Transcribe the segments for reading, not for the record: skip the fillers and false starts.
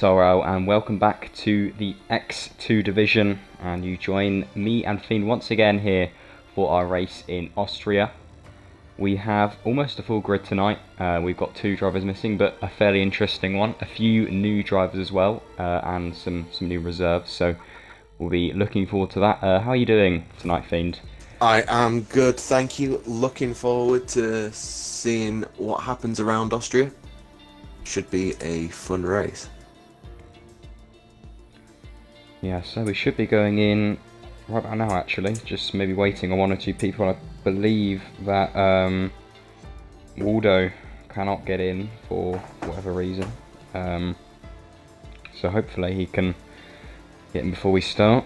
And welcome back to the X2 division, and you join me and Fiend once again here for our race in Austria. We have almost a full grid tonight. We've got 2 drivers missing, but a fairly interesting one. A few new drivers as well, and some new reserves, so we'll be looking forward to that. How are you doing tonight, Fiend? I am good, thank you. Looking forward to seeing what happens around Austria. Should be a fun race. Yeah, so we should be going in right about now actually, just maybe waiting on 1 or 2 people. I believe that Waldo cannot get in for whatever reason. So hopefully he can get in before we start.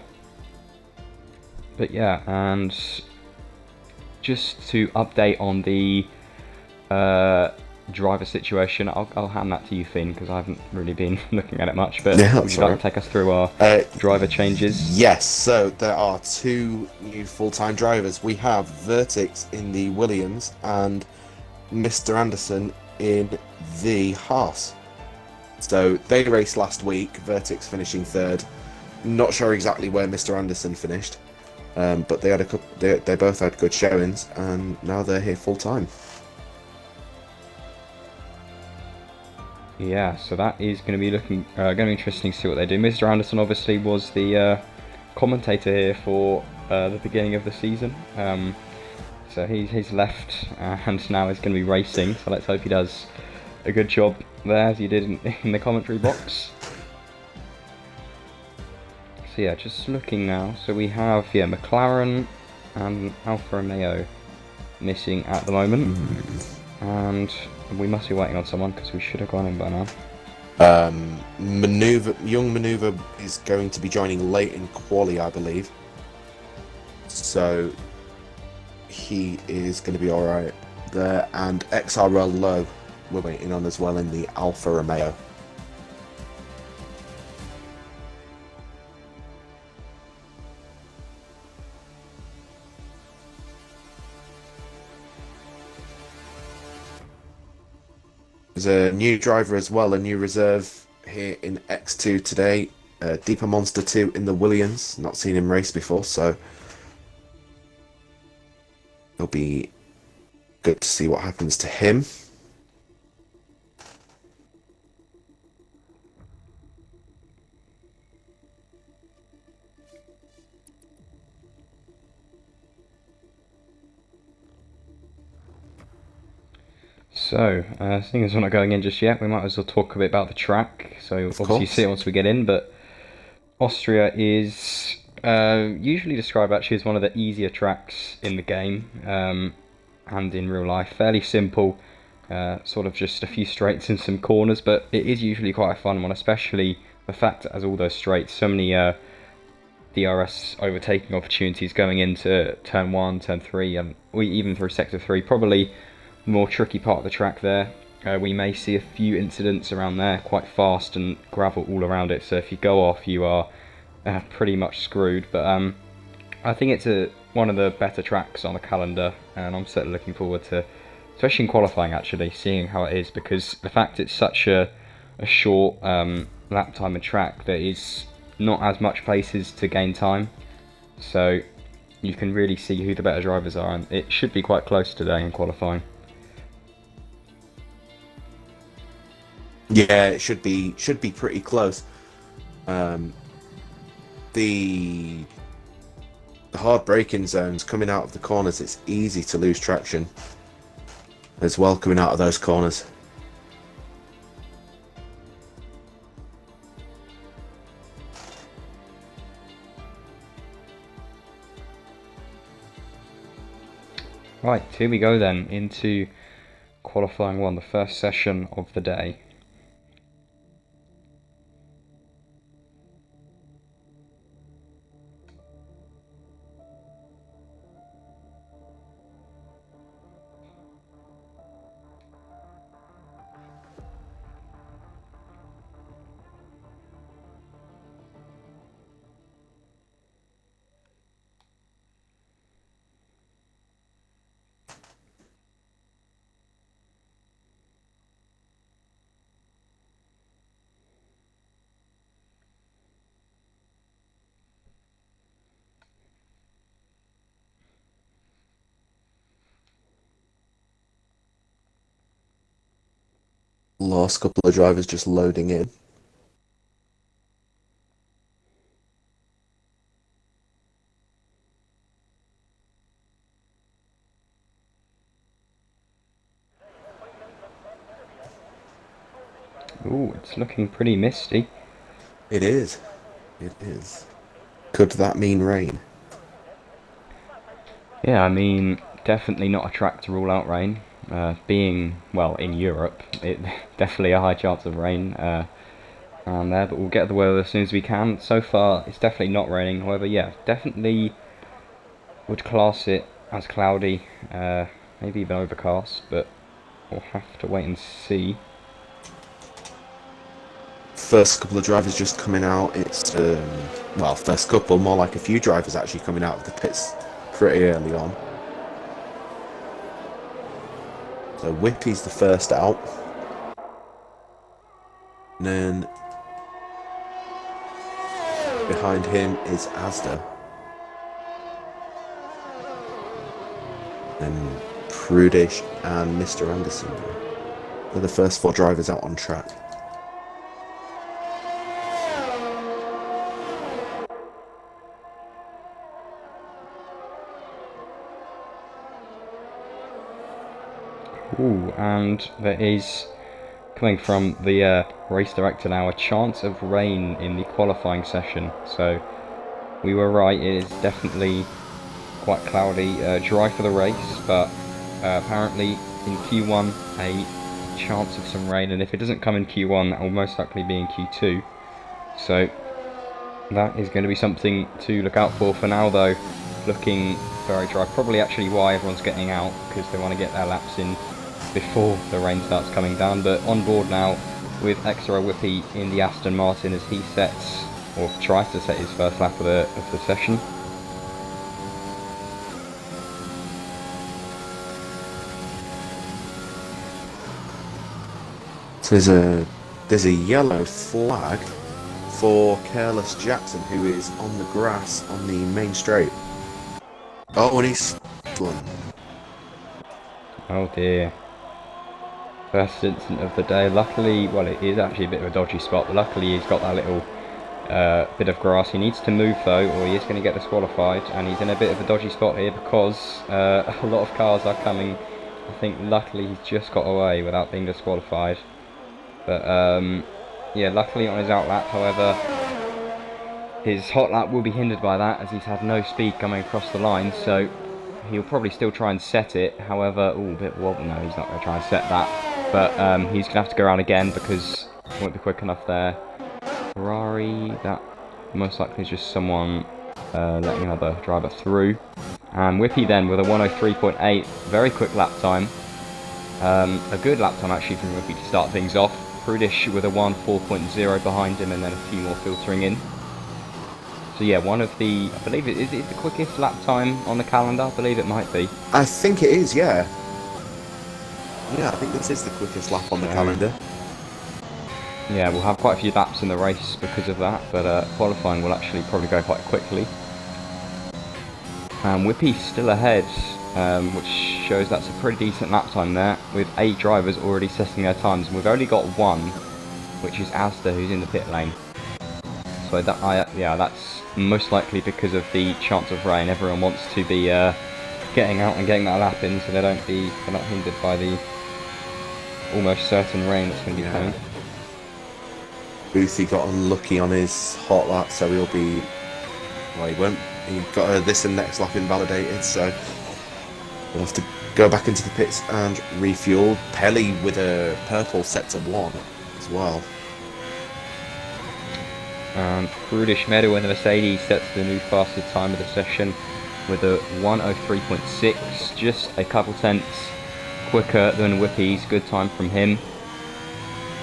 But yeah, and just to update on the driver situation, I'll hand that to you, Finn, because I haven't really been looking at it much. But Yeah, would that's you like alright. to take us through our driver changes? Yes, so there are 2 new full-time drivers. We have Vertix in the Williams and Mr. Anderson in the Haas. So they raced last week, Vertix finishing 3rd. Not sure exactly where Mr. Anderson finished, but they had a couple. They both had good showings, and now they're here full time. Yeah, so that is going to be going to be interesting to see what they do. Mr. Anderson obviously was the commentator here for the beginning of the season. So he's left and now is going to be racing. So let's hope he does a good job there as he did in the commentary box. So yeah, just looking now. So we have McLaren and Alfa Romeo missing at the moment, and we must be waiting on someone because we should have gone in by now. Young Maneuver is going to be joining late in quali, I believe. So he is going to be all right there. And XRL Low, we're waiting on as well in the Alfa Romeo. There's a new driver as well, a new reserve here in X2 today. Deeper Monster 2 in the Williams. Not seen him race before, so it'll be good to see what happens to him. So, seeing as we're not going in just yet, we might as well talk a bit about the track. So, Of obviously, see course. it once we get in, but Austria is usually described actually as one of the easier tracks in the game and in real life. Fairly simple, sort of just a few straights and some corners, but it is usually quite a fun one, especially the fact that it has all those straights, so many DRS overtaking opportunities going into turn 1, turn 3, and even through sector 3. Probably the more tricky part of the track there. We may see a few incidents around there, quite fast and gravel all around it, so if you go off you are pretty much screwed. But I think it's one of the better tracks on the calendar, and I'm certainly looking forward to, especially in qualifying actually, seeing how it is, because the fact it's such a short lap time and track, there is not as much places to gain time, so you can really see who the better drivers are, and it should be quite close today in qualifying. Yeah, it should be pretty close. The hard braking zones coming out of the corners, it's easy to lose traction as well coming out of those corners. Right, here we go then, into qualifying 1, the first session of the day. Last couple of drivers just loading in. Ooh, it's looking pretty misty. It is. It is. Could that mean rain? Yeah, I mean, definitely not a track to rule out rain. Being, well, in Europe, it definitely a high chance of rain around there, but we'll get the weather as soon as we can. So far, it's definitely not raining. However, yeah, definitely would class it as cloudy, maybe even overcast, but we'll have to wait and see. First couple of drivers just coming out. It's well, first couple, more like a few drivers actually coming out of the pits pretty early on. So Whippy's the first out, and then behind him is Asda, and Prudish and Mr. Anderson. They're the first four drivers out on track. Ooh, and there is, coming from the race director now, a chance of rain in the qualifying session. So we were right, it is definitely quite cloudy, dry for the race, but apparently in Q1 a chance of some rain, and if it doesn't come in Q1 that will most likely be in Q2. So that is going to be something to look out for now though. Looking very dry, probably actually why everyone's getting out, because they want to get their laps in before the rain starts coming down. But on board now with XRL Whippy in the Aston Martin as he sets, or tries to set, his first lap of the session. So there's a yellow flag for Careless Jackson, who is on the grass on the main straight. Oh, and he's done. Oh dear. First incident of the day. Luckily, well, it is actually a bit of a dodgy spot, but luckily he's got that little bit of grass. He needs to move though, or he is going to get disqualified, and he's in a bit of a dodgy spot here because a lot of cars are coming. I think luckily he's just got away without being disqualified. But yeah, luckily on his out lap, however, his hot lap will be hindered by that as he's had no speed coming across the line, so he'll probably still try and set it. However, ooh, a bit wobble. No, he's not going to try and set that. But he's going to have to go around again because he won't be quick enough there. Ferrari, that most likely is just someone letting another driver through. And Whippy then with a 103.8, very quick lap time. A good lap time actually from Whippy to start things off. Prudish with a 1.4.0 behind him, and then a few more filtering in. So yeah, one of the, I believe it is the quickest lap time on the calendar. I believe it might be. I think it is, yeah. Yeah, I think this is the quickest lap on the calendar. Yeah, we'll have quite a few laps in the race because of that, but qualifying will actually probably go quite quickly. And Whippy's still ahead, which shows that's a pretty decent lap time there, with 8 drivers already setting their times, and we've only got one, which is Asda, who's in the pit lane. So that, yeah, that's most likely because of the chance of rain. Everyone wants to be getting out and getting that lap in, so they're not hindered by the almost certain rain that's going to be coming. Boothie got unlucky on his hot lap, so he'll be, well, he won't. He got this and next lap invalidated, so we'll have to go back into the pits and refuel. Pelly with a purple set to 1 as well. And Prudish Meadow in the Mercedes sets the new fastest time of the session with a 103.6, just a couple tenths quicker than Whippy's. Good time from him.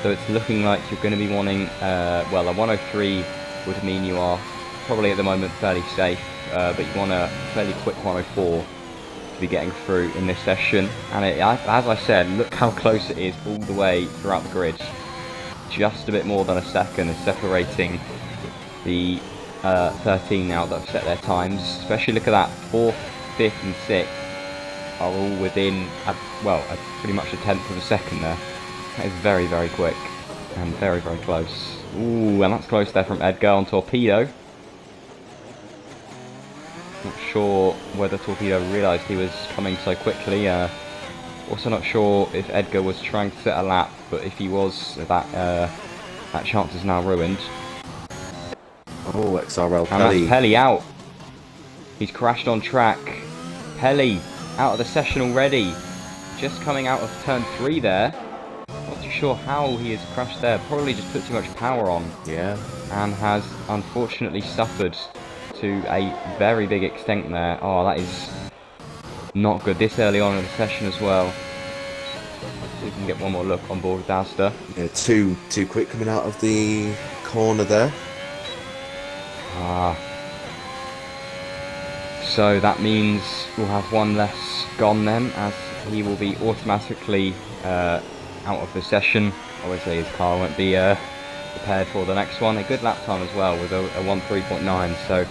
So it's looking like you're going to be wanting, well, a 103 would mean you are probably at the moment fairly safe, but you want a fairly quick 104 to be getting through in this session. And as I said, look how close it is all the way throughout the grid. Just a bit more than a second is separating the 13 now that have set their times. Especially look at that, 4th, 5th and 6th are all within, well, pretty much a tenth of a second there. That is very, very quick and very, very close. Ooh, and that's close there from Edgar on Torpedo. Not sure whether Torpedo realised he was coming so quickly. Also not sure if Edgar was trying to set a lap, but if he was, that chance is now ruined. Oh, XRL And Pelly. that's Pelly out. He's crashed on track. Pelly out of the session already. Just coming out of turn 3 there. Not too sure how he has crashed there. Probably just put too much power on. Yeah. And has unfortunately suffered to a very big extent there. Oh, that is not good this early on in the session as well. See if we can get one more look on board with Asda. Yeah, too quick coming out of the corner there. So that means we'll have one less gone then, as he will be automatically out of the session. Obviously his car won't be prepared for the next one. A good lap time as well with a 1:3.9, so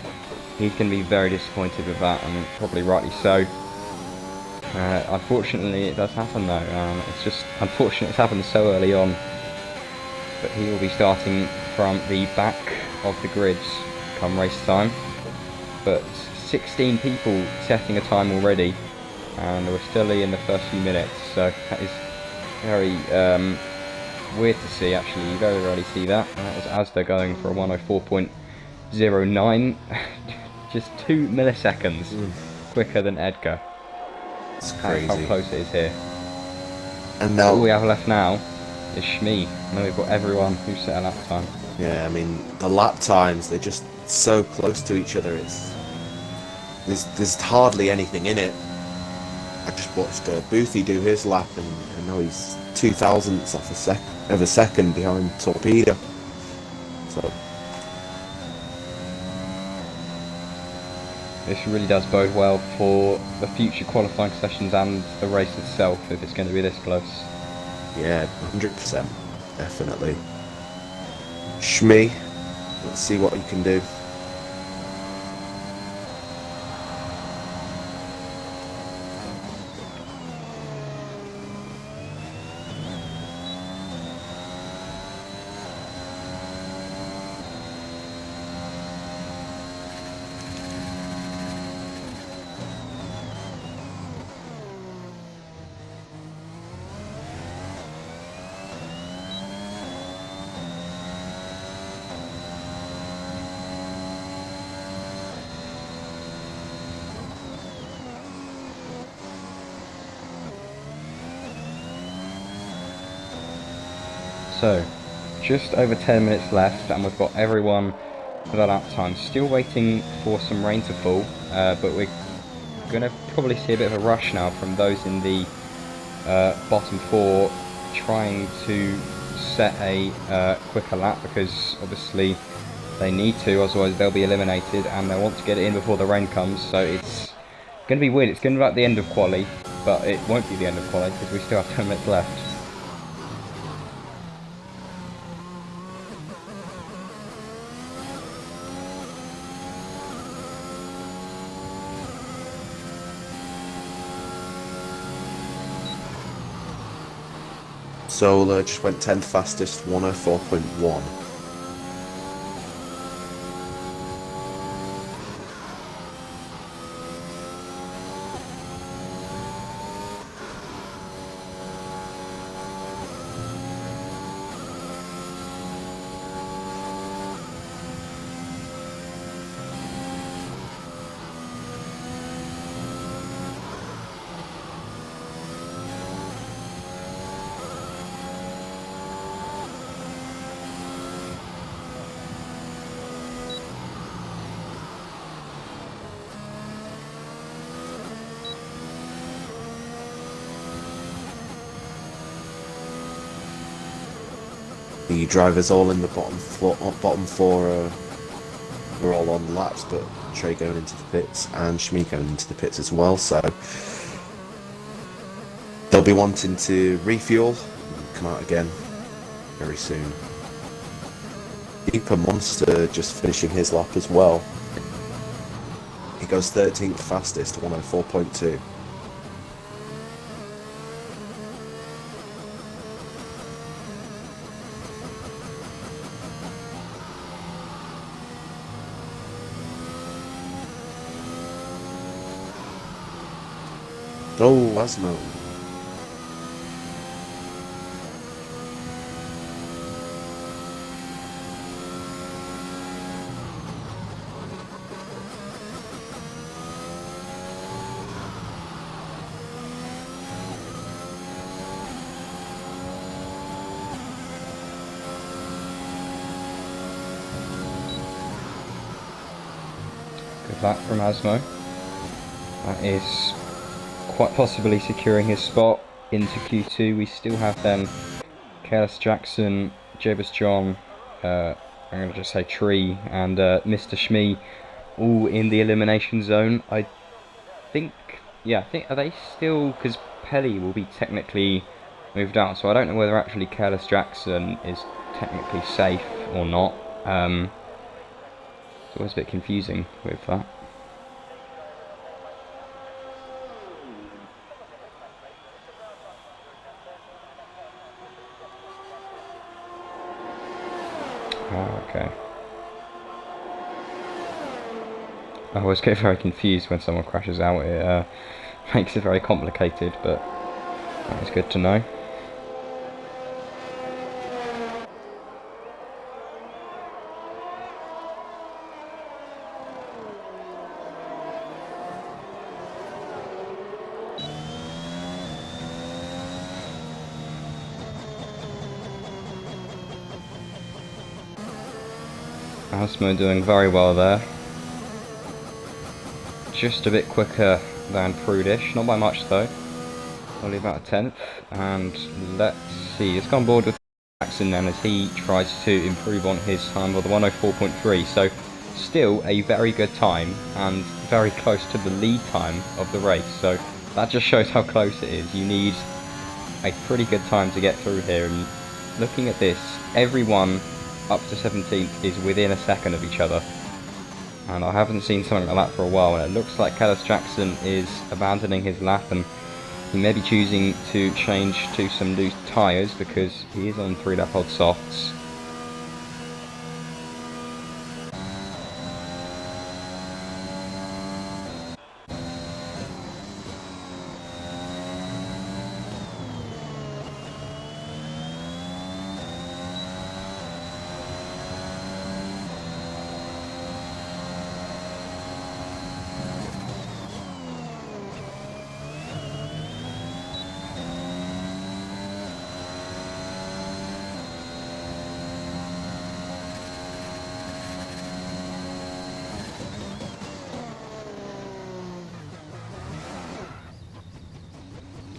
he's going to be very disappointed with that, and probably rightly so. Unfortunately it does happen though. It's just unfortunate it's happened so early on. But he will be starting from the back of the grids come race time. But 16 people setting a time already, and we're still in the first few minutes, so that is very weird to see actually. You very rarely see that. And that was Asda going for a 1:04.09, just 2 milliseconds quicker than Edgar. It's That's crazy. how close it is here. And now All we have left now is Shmi, and then we've got everyone who set a lap time. yeah, I mean the lap times, they're just so close to each other. There's hardly anything in it. I just watched Boothie do his lap, and now he's 0.02 of a second behind Torpedo. So This really does bode well for the future qualifying sessions and the race itself if it's going to be this close. yeah, 100%, definitely. Shmi, let's see what he can do. So, just over 10 minutes left, and we've got everyone for that lap time. Still waiting for some rain to fall, but we're going to probably see a bit of a rush now from those in the bottom 4 trying to set a quicker lap, because obviously they need to, otherwise they'll be eliminated, and they want to get it in before the rain comes. So it's going to be weird. It's going to be like the end of quali, but it won't be the end of quali because we still have 10 minutes left. Solar just went 10th fastest, 1:04.1. The drivers all in the bottom four are all on laps, but Trey going into the pits and Shmi going into the pits as well, so they'll be wanting to refuel and come out again very soon. Deeper Monster just finishing his lap as well. He goes 13th fastest, 1:04.2. Oh, Asmo. Good luck from Asmo. That is quite possibly securing his spot into Q2. We still have then Careless Jackson, Jabez John, I'm going to just say Tree, and Mr. Shmee all in the elimination zone. I think, are they still, because Pelly will be technically moved out, so I don't know whether actually Careless Jackson is technically safe or not. It's always a bit confusing with that. Oh, okay. I always get very confused when someone crashes out. It makes it very complicated, but it's good to know. Asmo doing very well there. Just a bit quicker than Prudish, not by much though. Only about a tenth. And let's see, let's go on board with Jackson then as he tries to improve on his time with the 104.3. So still a very good time and very close to the lead time of the race. So that just shows how close it is. You need a pretty good time to get through here. And looking at this, everyone up to 17th is within a second of each other. And I haven't seen something like that for a while, and it looks like Careless Jackson is abandoning his lap, and he may be choosing to change to some loose tyres because he is on 3-lap old softs.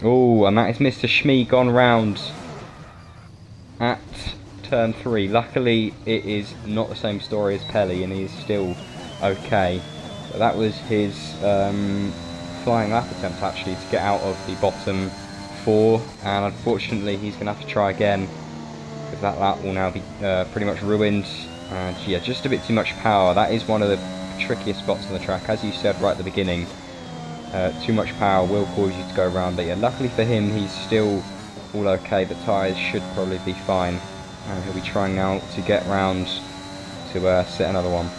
Oh, and that is Mr. Shmee gone round at turn 3. Luckily, it is not the same story as Pelly, and he is still okay. But that was his flying lap attempt, actually, to get out of the bottom 4. And unfortunately, he's going to have to try again, because that lap will now be pretty much ruined. And yeah, just a bit too much power. That is one of the trickiest spots on the track, as you said right at the beginning. Too much power will cause you to go around, but yeah, luckily for him, he's still all okay. The tyres should probably be fine, and he'll be trying now to get round to set another one.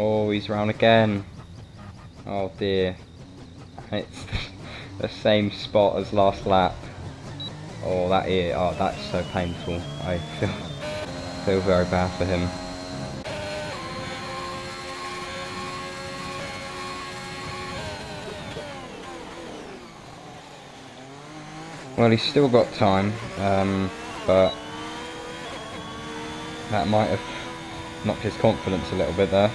Oh, he's round again. Oh dear. It's the same spot as last lap. Oh, that's so painful. I feel very bad for him. Well, he's still got time, but that might have knocked his confidence a little bit there.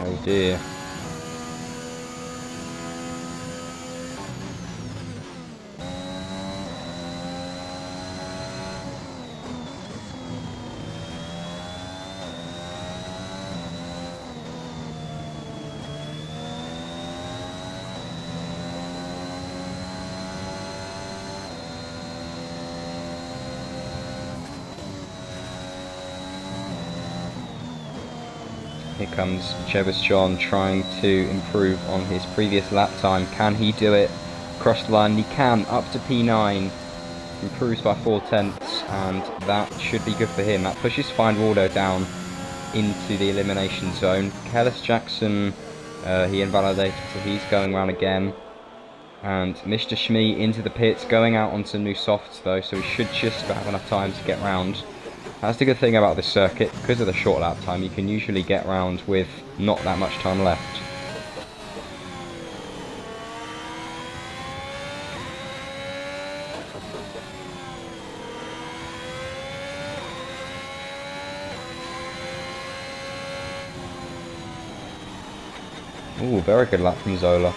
Oh dear. Here comes Chevesjon trying to improve on his previous lap time. Can he do it? Cross the line, he can, up to P9. Improves by 4/10, and that should be good for him. That pushes Find Waldo down into the elimination zone. Kellis Jackson, he invalidated, so he's going round again. And Mr. Shmee into the pits, going out onto new softs though, so he should just have enough time to get round. That's the good thing about this circuit, because of the short lap time, you can usually get round with not that much time left. Ooh, very good lap from Zola.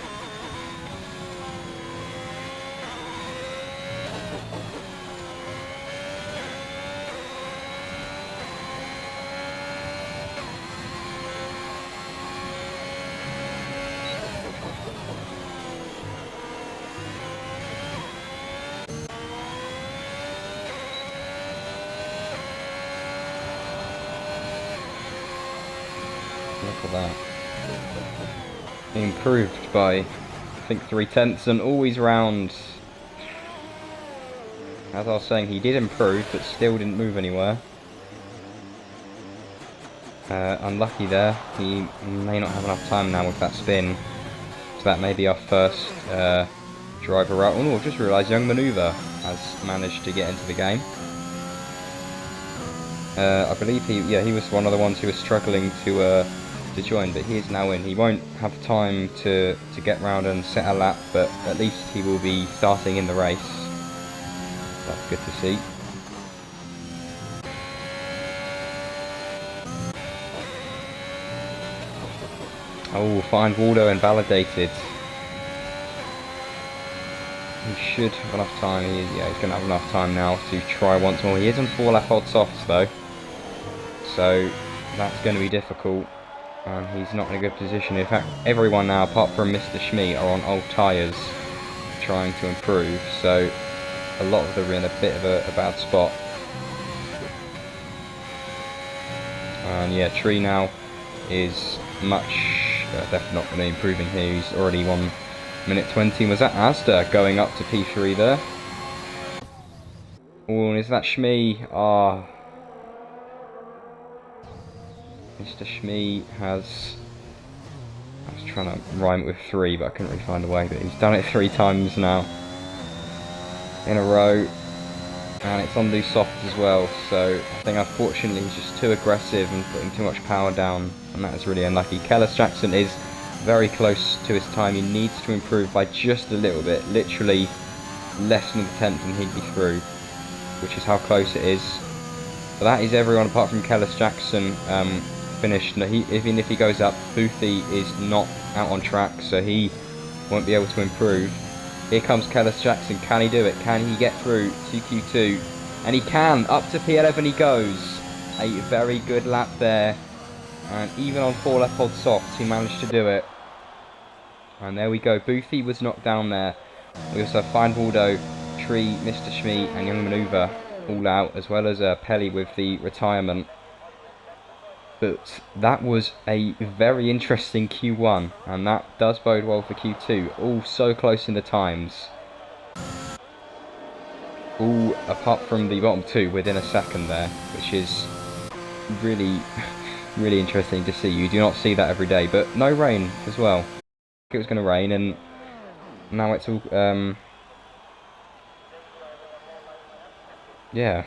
Look at that. He improved by, I think, 3/10 and always round. As I was saying, he did improve, but still didn't move anywhere. Unlucky there. He may not have enough time now with that spin. So that may be our first driver out. Oh, I've just realised Young Maneuver has managed to get into the game. I believe he was one of the ones who was struggling to join, but he is now in. He won't have time to get round and set a lap, but at least he will be starting in the race. That's good to see. Oh, Find Waldo invalidated. He should have enough time. He's going to have enough time now to try once more. He is on 4 lap old softs though, so that's going to be difficult. And he's not in a good position. In fact, everyone now, apart from Mr. Shmee, are on old tyres, trying to improve. So a lot of them are in a bit of a bad spot. And yeah, Tree now is definitely not going to be improving here. He's already 1 minute 20. Was that Asda going up to P3 there? Oh, and is that Shmee? Ah. Mr. Shmee has... I was trying to rhyme it with 3, but I couldn't really find a way. But he's done it 3 times now in a row. And it's on loose soft as well. So I think unfortunately he's just too aggressive and putting too much power down. And that is really unlucky. Kellis Jackson is very close to his time. He needs to improve by just a little bit. Literally less than a tenth and he'd be through. Which is how close it is. But that is everyone apart from Kellis Jackson finished. No, even if he goes up, Boothie is not out on track, so he won't be able to improve. Here comes Kellis Jackson. Can he do it? Can he get through to Q2? And he can. Up to P11 he goes. A very good lap there. And even on 4 lap old softs, he managed to do it. And there we go. Boothie was knocked down there. We also have Find Waldo, Tree, Mr. Shmee, and Young Maneuver all out, as well as Pelly with the retirement. But that was a very interesting Q1, and that does bode well for Q2. All so close in the times. All, apart from the bottom 2, within a second there, which is really, really interesting to see. You do not see that every day, but no rain as well. It was going to rain, and now it's all, yeah.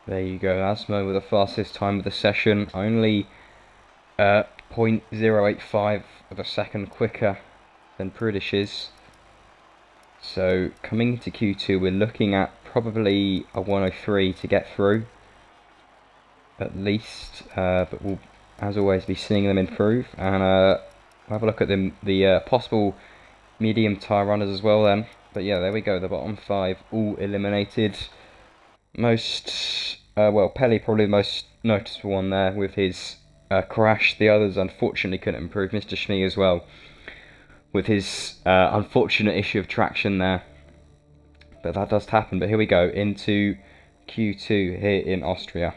There you go, Asmo with the fastest time of the session, only 0.085 of a second quicker than Prudish's. So coming into Q2 we're looking at probably a 103 to get through, at least. But we'll, as always, be seeing them improve, and we'll have a look at the possible medium tyre runners as well then. But yeah, there we go, the bottom 5 all eliminated. Well, Pelly probably the most noticeable one there with his crash. The others unfortunately couldn't improve. Mr. Schnee as well, with his unfortunate issue of traction there. But that does happen. But here we go, into Q2 here in Austria.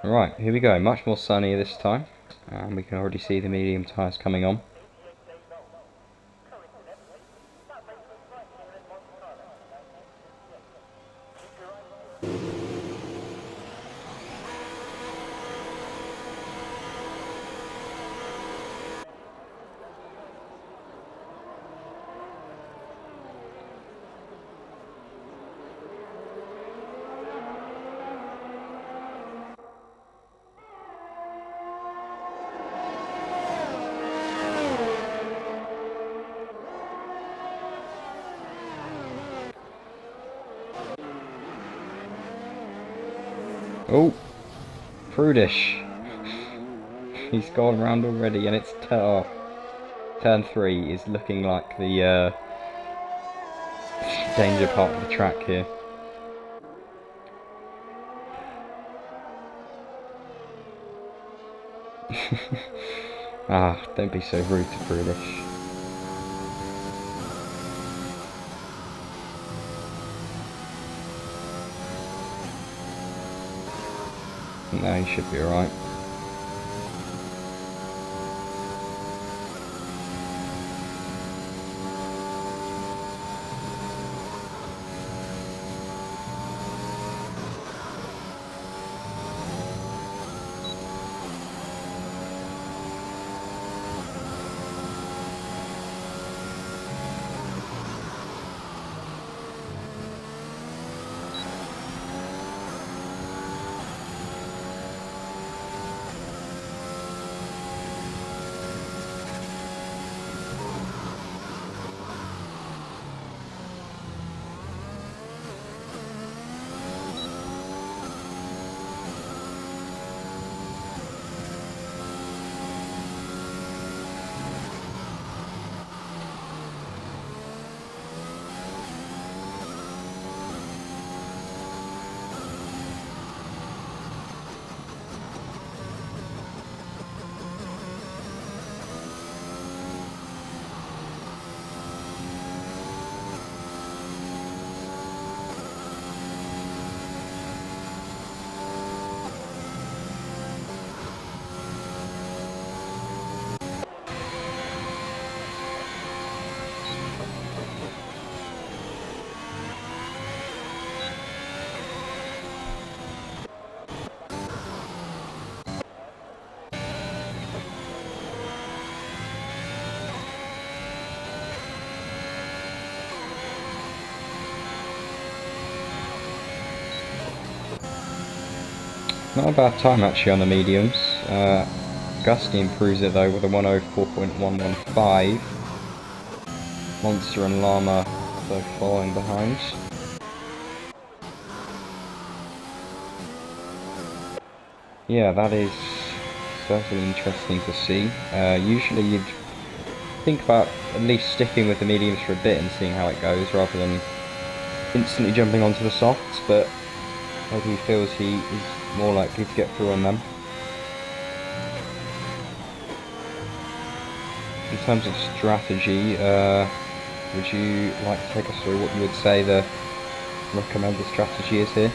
Right, here we go, much more sunny this time, and we can already see the medium tyres coming on. Oh, Prudish. He's gone round already, and it's turn 3 is looking like the danger part of the track here. Ah, don't be so rude to Prudish. No, he should be alright. Not a bad time actually on the mediums. Gusty improves it though with a 104.115. Monster and Llama both following behind. Yeah, that is certainly interesting to see. Usually you'd think about at least sticking with the mediums for a bit and seeing how it goes rather than instantly jumping onto the softs, but maybe he feels he is more likely to get through on them. In terms of strategy, would you like to take us through what you would say the recommended strategy is here?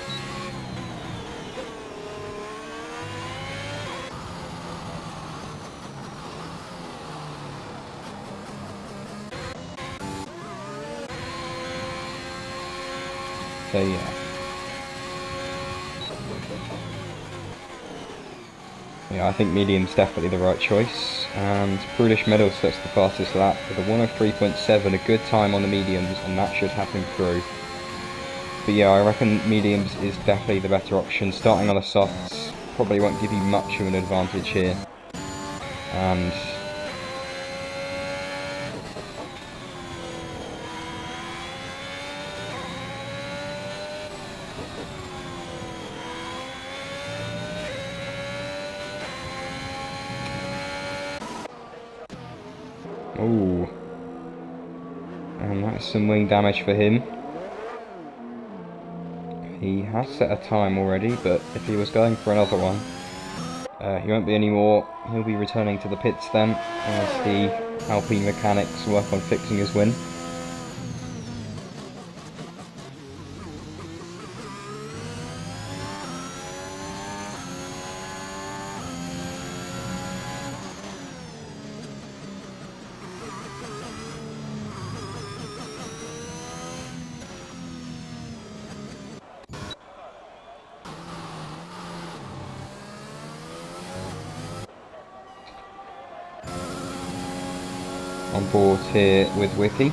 So yeah. Yeah, I think medium's definitely the right choice. And Brutish Medal sets the fastest lap with a 103.7, a good time on the mediums, and that should have him through. But yeah, I reckon mediums is definitely the better option. Starting on the softs probably won't give you much of an advantage here. And ooh, and that's some wing damage for him. He has set a time already, but if he was going for another one, he won't be anymore. He'll be returning to the pits then, as the Alpine mechanics work on fixing his win. On board here with Wiki.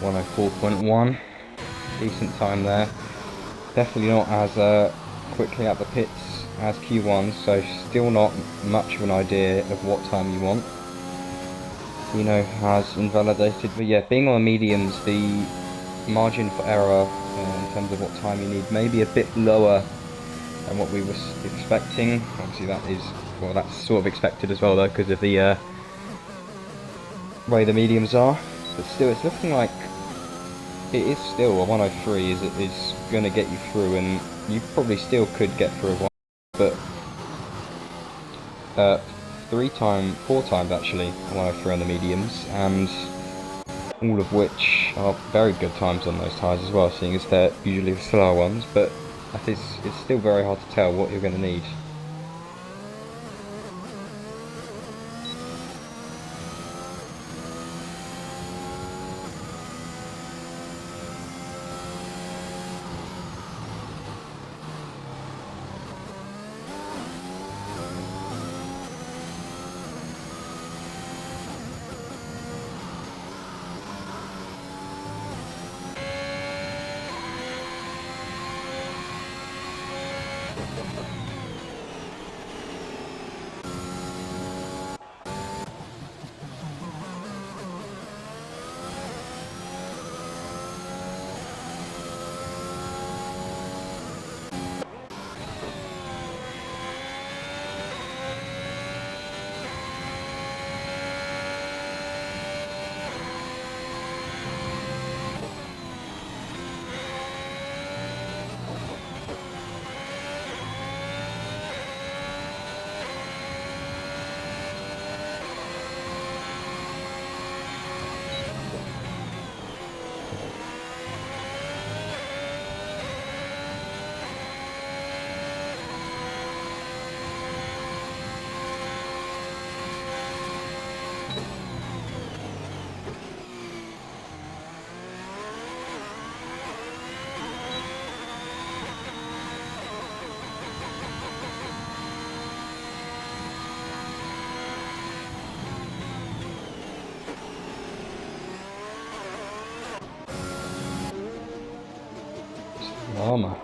.104.1, decent time there. Definitely not as quickly at the pits as Q1, so still not much of an idea of what time you want. Dino has invalidated, but yeah, being on the mediums, the margin for error in terms of what time you need may be a bit lower than what we were expecting. Obviously that is, well, that's sort of expected as well though, because of the way the mediums are. But still, it's looking like it is still a 103 is going to get you through, and you probably still could get through a 1, but 4 times actually 103 on the mediums, and all of which are very good times on those tyres as well, seeing as they're usually the slower ones, but it's still very hard to tell what you're going to need. Armour.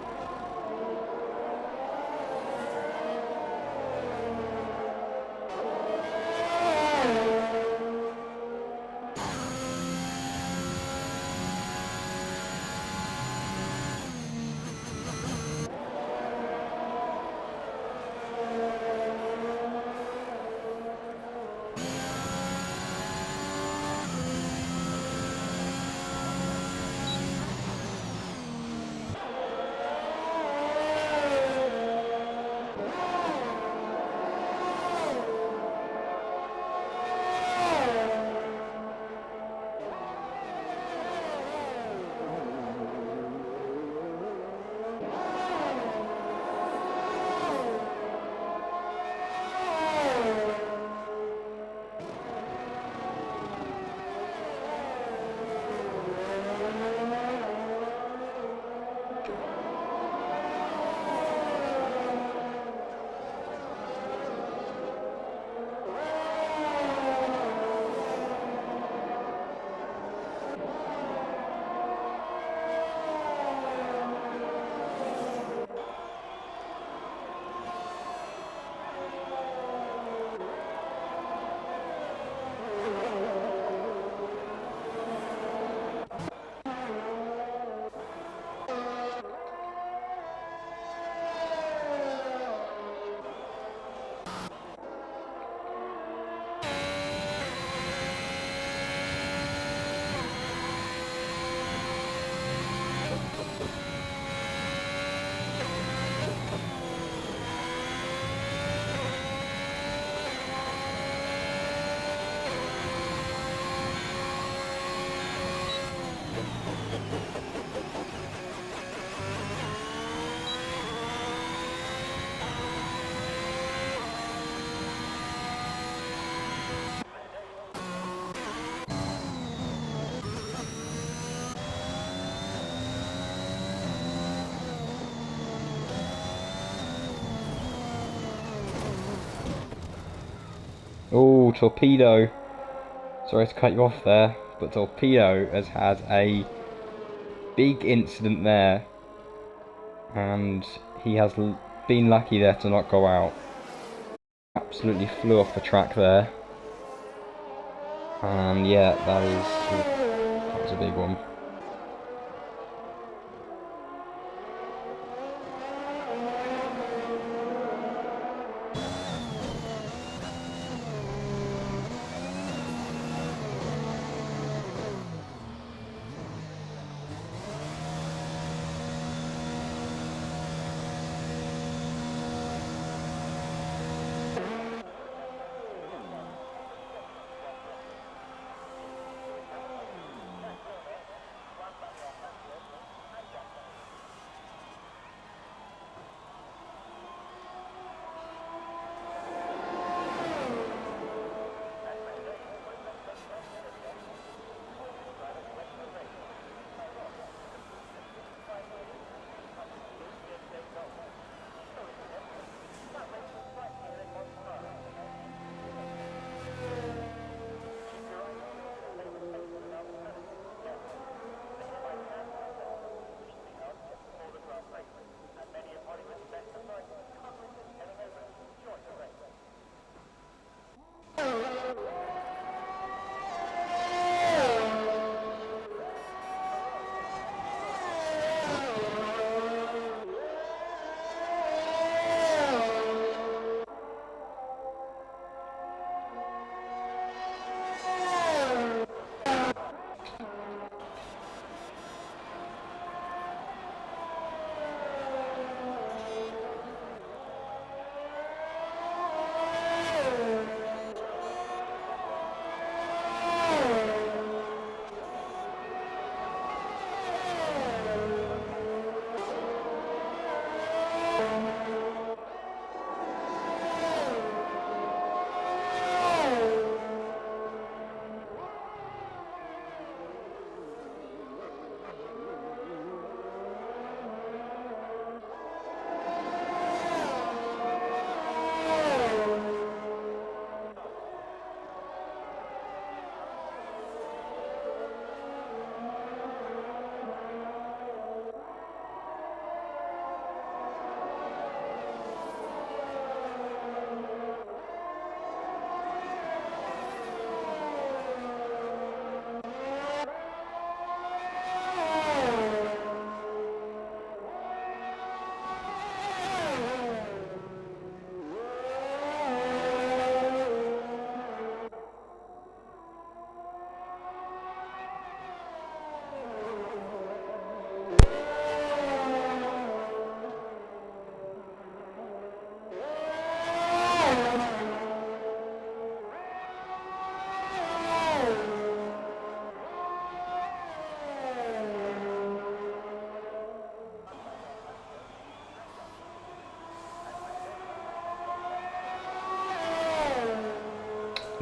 Oh, Torpedo. Sorry to cut you off there, but Torpedo has had a big incident there, and he has been lucky there to not go out. Absolutely flew off the track there, and yeah, that was a big one.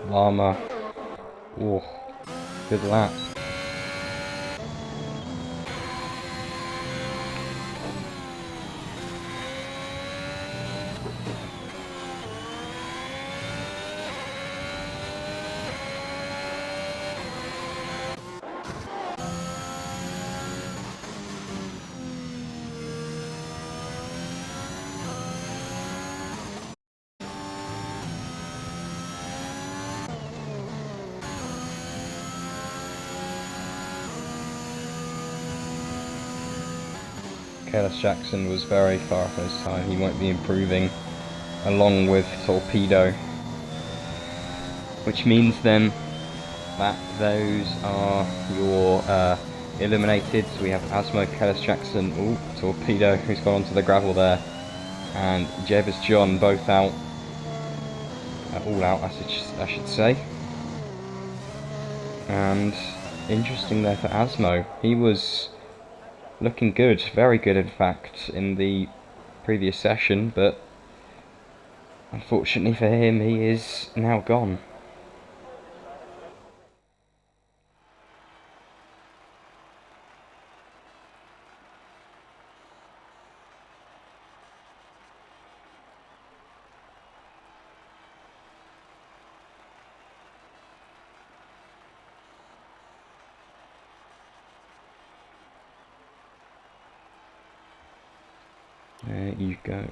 Llama. Oh, good lap. Kellis Jackson was very far off his time. He might be improving along with Torpedo, which means then that those are your eliminated. So we have Asmo, Kellis Jackson, Torpedo, who's gone onto the gravel there, and Jebus John, both out, all out I should say. And interesting there for Asmo, he was looking good, very good in fact, in the previous session, but unfortunately for him, he is now gone. There you go.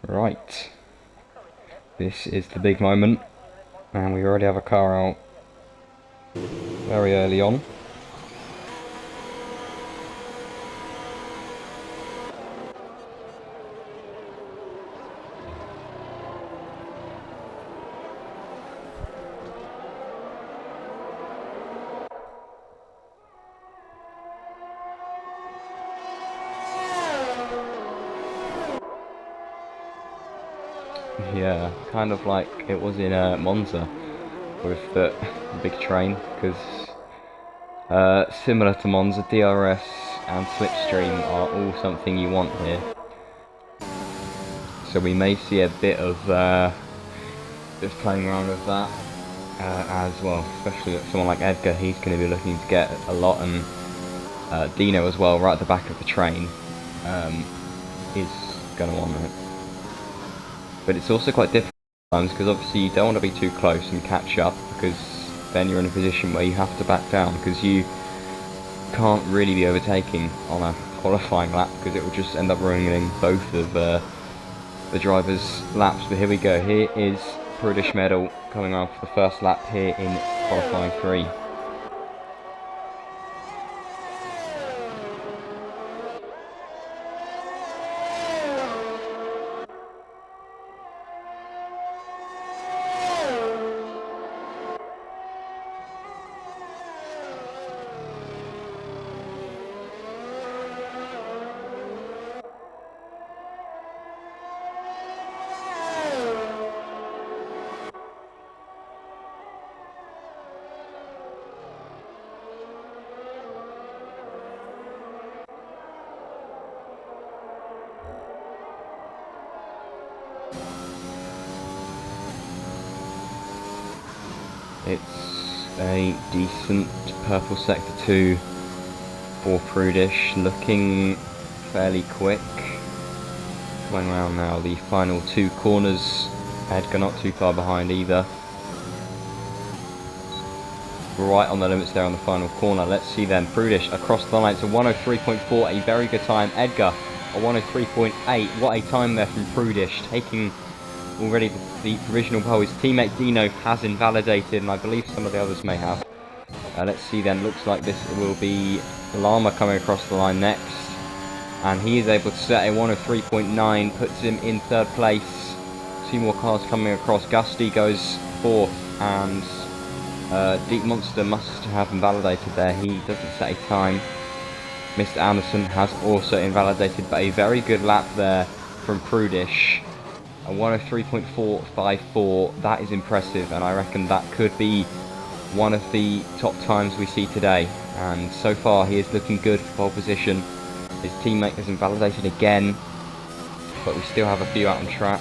Right, this is the big moment, and we already have a car out very early on. Yeah, kind of like it was in Monza with the big train, because similar to Monza, DRS and Slipstream are all something you want here. So we may see a bit of just playing around with that as well, especially with someone like Edgar. He's going to be looking to get a lot, and Dino as well, right at the back of the train, is going to want it. But it's also quite difficult sometimes, because obviously you don't want to be too close and catch up, because then you're in a position where you have to back down, because you can't really be overtaking on a qualifying lap, because it will just end up ruining both of the drivers' laps. But here we go, here is Prudish Medal coming around for the first lap here in qualifying 3. It's a decent purple sector 2 for Prudish, looking fairly quick. Going around now the final 2 corners. Edgar not too far behind either. Right on the limits there on the final corner. Let's see then, Prudish across the line. It's a 103.4, a very good time. Edgar, a 103.8. What a time there from Prudish, taking already the provisional pole. His teammate Dino has invalidated, and I believe some of the others may have. Let's see then, looks like this will be Lama coming across the line next, and he is able to set a 103.9, puts him in 3rd place. 2 more cars coming across. Gusty goes 4th, and Deep Monster must have invalidated there. He doesn't set a time. Mr. Anderson has also invalidated, but a very good lap there from Prudish. A 103.454, that is impressive, and I reckon that could be one of the top times we see today. And so far he is looking good for pole position. His teammate has invalidated again, but we still have a few out on track.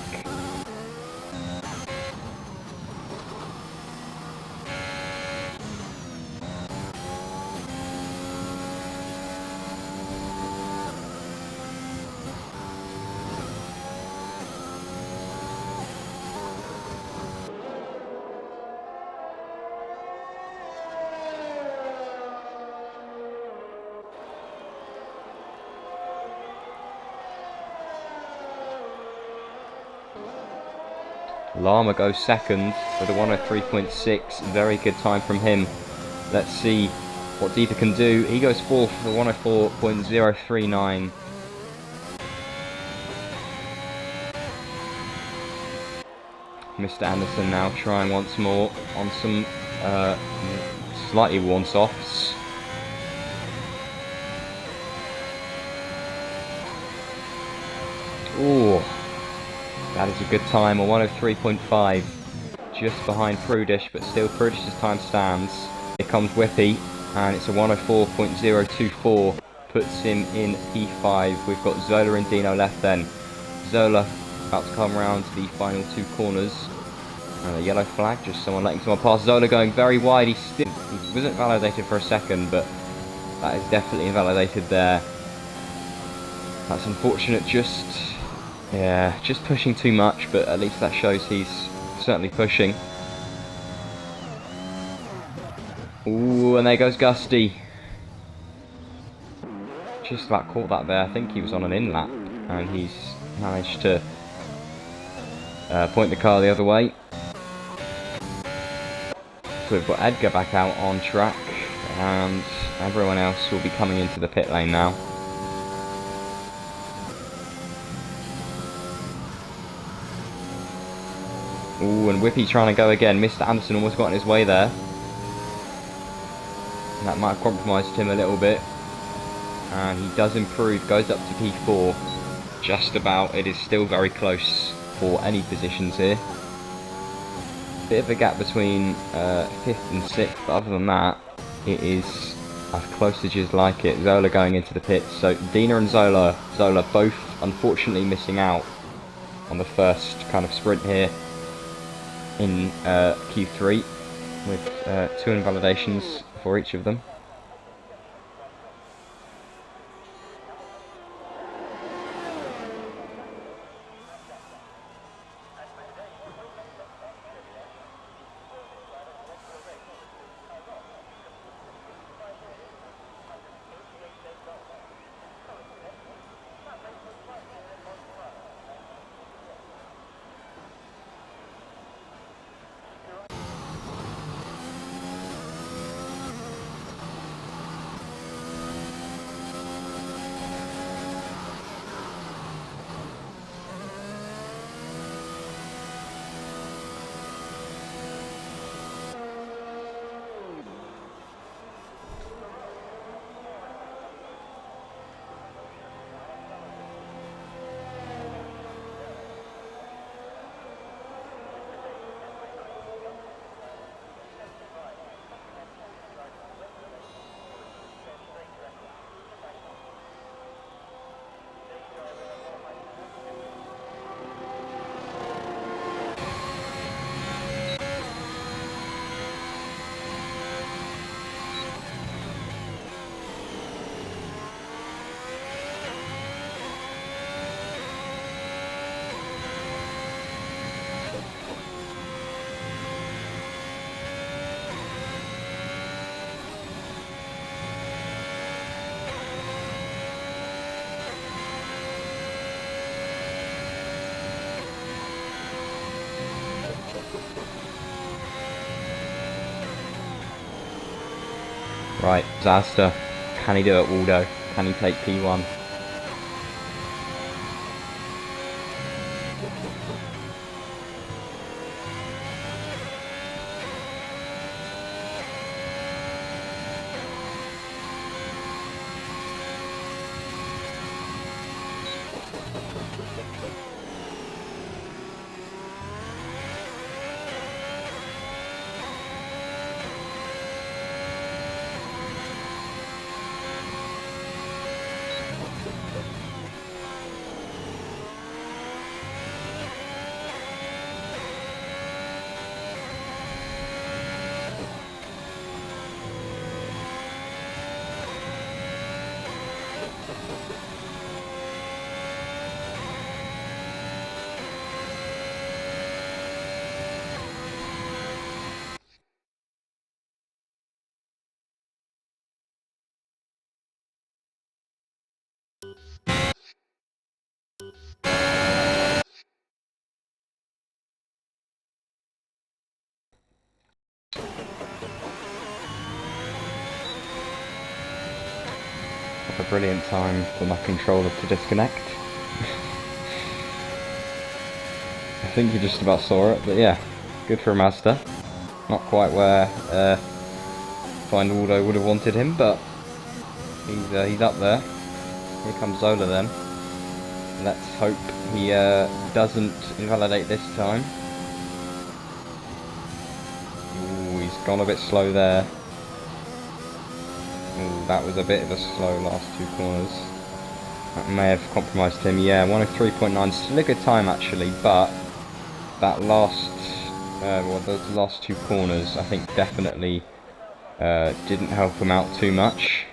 Lama goes 2nd with a 103.6, very good time from him. Let's see what Dieter can do. He goes 4th with a 104.039. Mr. Anderson now trying once more on some slightly worn softs. Ooh, that is a good time, a 103.5. Just behind Prudish, but still Prudish's time stands. Here comes Whippy, and it's a 104.024. Puts him in P5. We've got Zola and Dino left then. Zola about to come around to the final two corners. And a yellow flag, just someone letting someone pass. Zola going very wide. He wasn't validated for a second, but that is definitely invalidated there. That's unfortunate, just pushing too much, but at least that shows he's certainly pushing. Ooh, and there goes Gusty. Just about caught that there. I think he was on an in-lap, and he's managed to point the car the other way. So we've got Edgar back out on track, and everyone else will be coming into the pit lane now. Ooh, and Whippy trying to go again. Mr. Anderson almost got in his way there. And that might have compromised him a little bit. And he does improve, goes up to P4. Just about. It is still very close for any positions here. Bit of a gap between 5th and 6th, but other than that, it is as close as you'd like it. Zola going into the pits. So Dina and Zola both unfortunately missing out on the first kind of sprint here in Q3 with 2 invalidations for each of them. Right, Zasta. Can he do it, Waldo? Can he take P1? What a brilliant time for my controller to disconnect. think he just about saw it, but yeah, good for Mazda. Not quite where Final Auto would have wanted him, but he's up there. Here comes Zola then. Let's hope he doesn't invalidate this time. Ooh, he's gone a bit slow there. Ooh, that was a bit of a slow last two corners. That may have compromised him. Yeah, 103.9, still a good time actually, but that last, those last two corners, I think definitely didn't help him out too much.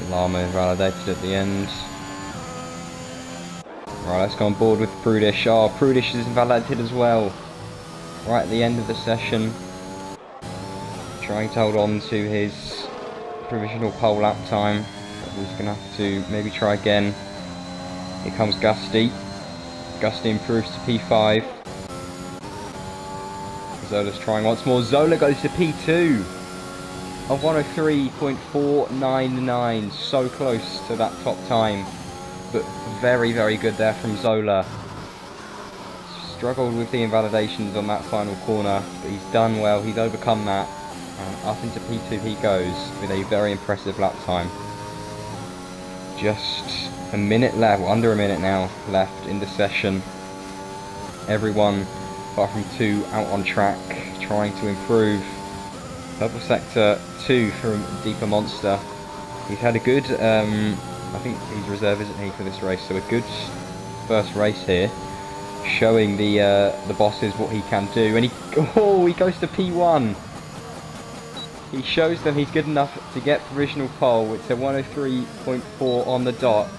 Lama invalidated at the end. Right, let's go on board with Prudish. Oh, Prudish is invalidated as well. Right at the end of the session. Trying to hold on to his provisional pole lap time. But he's going to have to maybe try again. Here comes Gusty. Gusty improves to P5. Zola's trying once more. Zola goes to P2. Of 103.499, so close to that top time, but very, very good there from Zola. Struggled with the invalidations on that final corner, but he's done well, he's overcome that, and up into P2 he goes with a very impressive lap time. Just a minute left, under a minute now left in the session. Everyone, apart from two, out on track, trying to improve. Purple Sector 2 from Deeper Monster. He's had a good, I think he's reserve, isn't he, for this race, so a good first race here, showing the bosses what he can do, and he goes to P1. He shows them he's good enough to get provisional pole. It's a 103.4 on the dot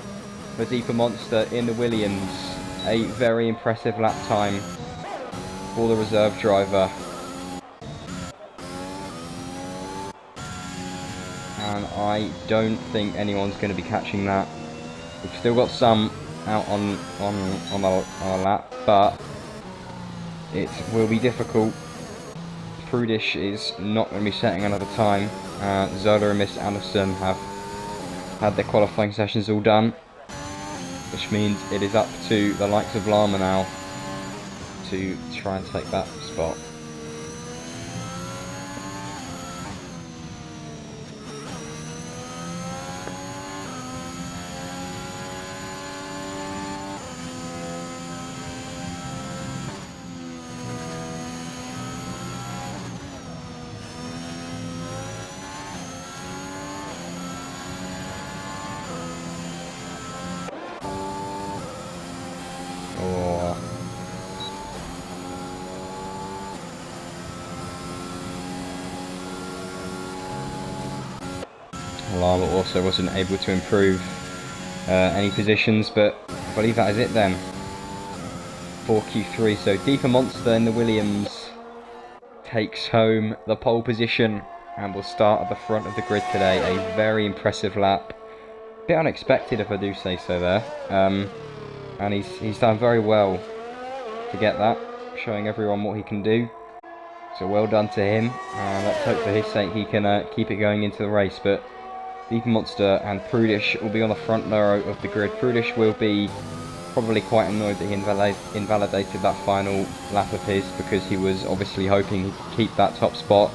for Deeper Monster in the Williams. A very impressive lap time for the reserve driver. And I don't think anyone's going to be catching that. We've still got some out on our lap, but it will be difficult. Prudish is not going to be setting another time. Zola and Miss Anderson have had their qualifying sessions all done, which means it is up to the likes of Lama now to try and take that spot. Lama also wasn't able to improve any positions, but I believe that is it then for Q3. So Deeper Monster in the Williams takes home the pole position and will start at the front of the grid today. A very impressive lap. A bit unexpected, if I do say so there. And he's done very well to get that, showing everyone what he can do. So well done to him. Let's hope for his sake he can keep it going into the race. But Deeper Monster and Prudish will be on the front row of the grid. Prudish will be probably quite annoyed that he invalidated that final lap of his, because he was obviously hoping he could keep that top spot.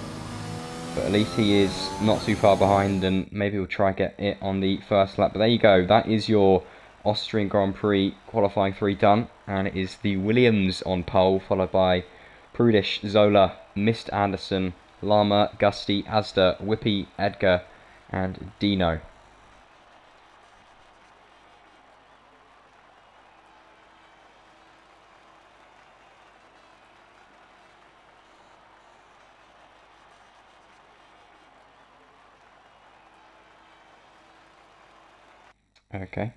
But at least he is not too far behind, and maybe we'll try and get it on the first lap. But there you go, that is your Austrian Grand Prix qualifying 3 done, and it is the Williams on pole, followed by Prudish, Zola, Mist Anderson, Lama, Gusty, Asda, Whippy, Edgar, and Dino. Okay.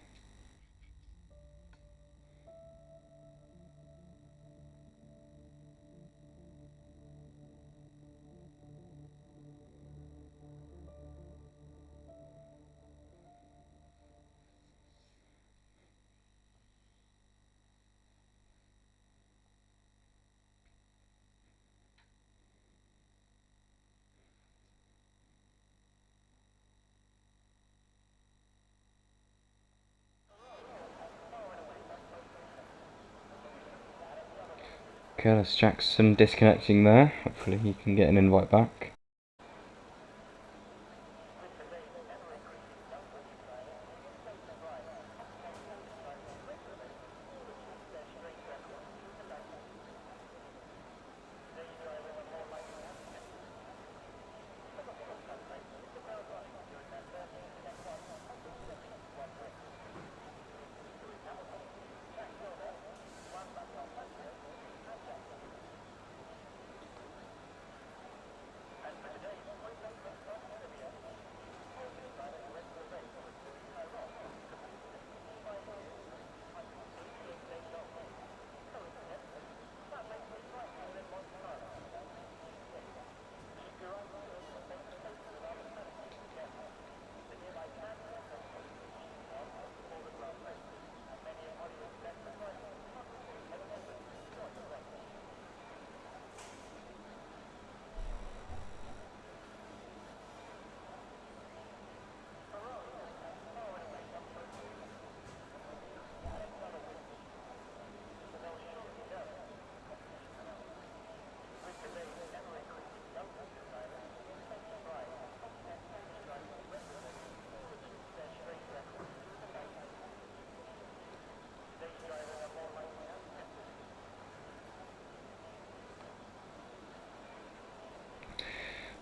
Okay, that's Jackson disconnecting there. Hopefully he can get an invite back.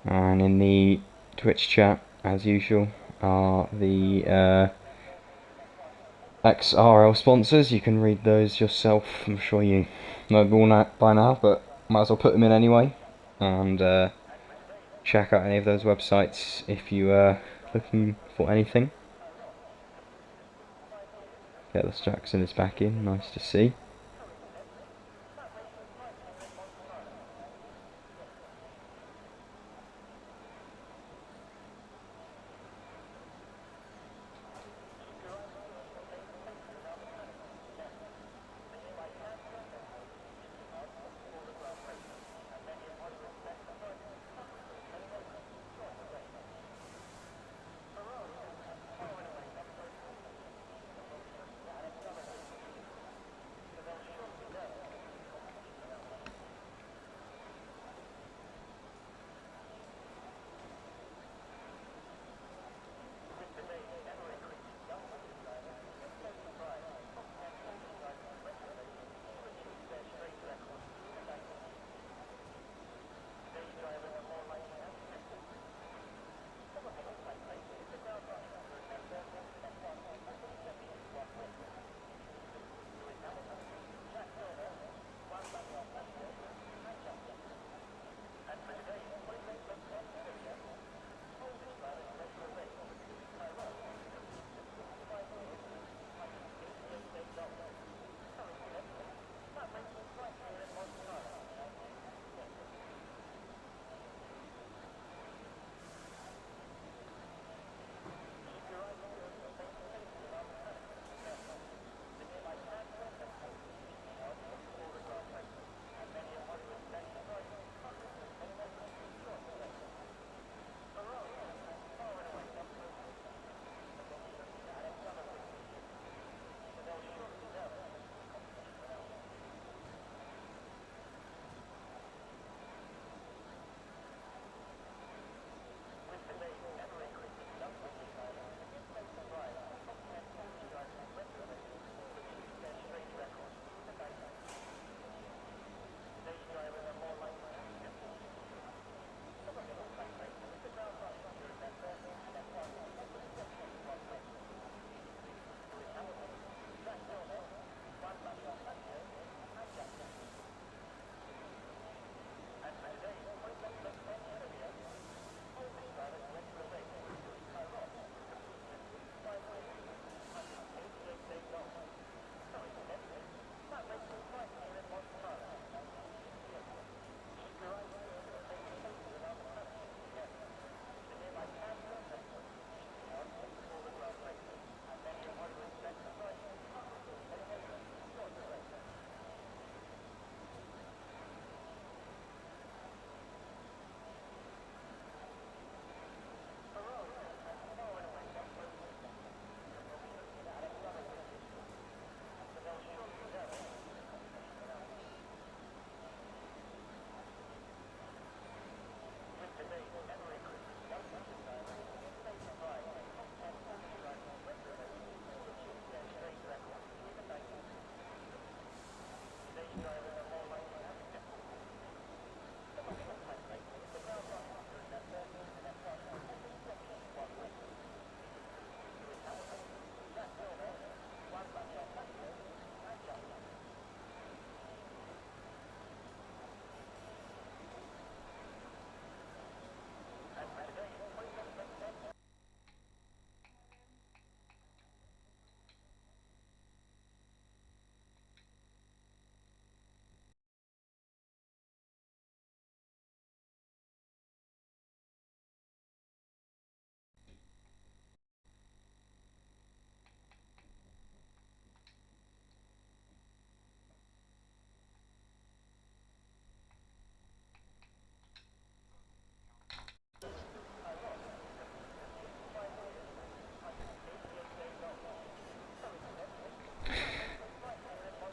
And in the Twitch chat, as usual, are the XRL sponsors. You can read those yourself. I'm sure you know them all by now, but might as well put them in anyway. And check out any of those websites if you are looking for anything. Atlas Jackson is back in, nice to see.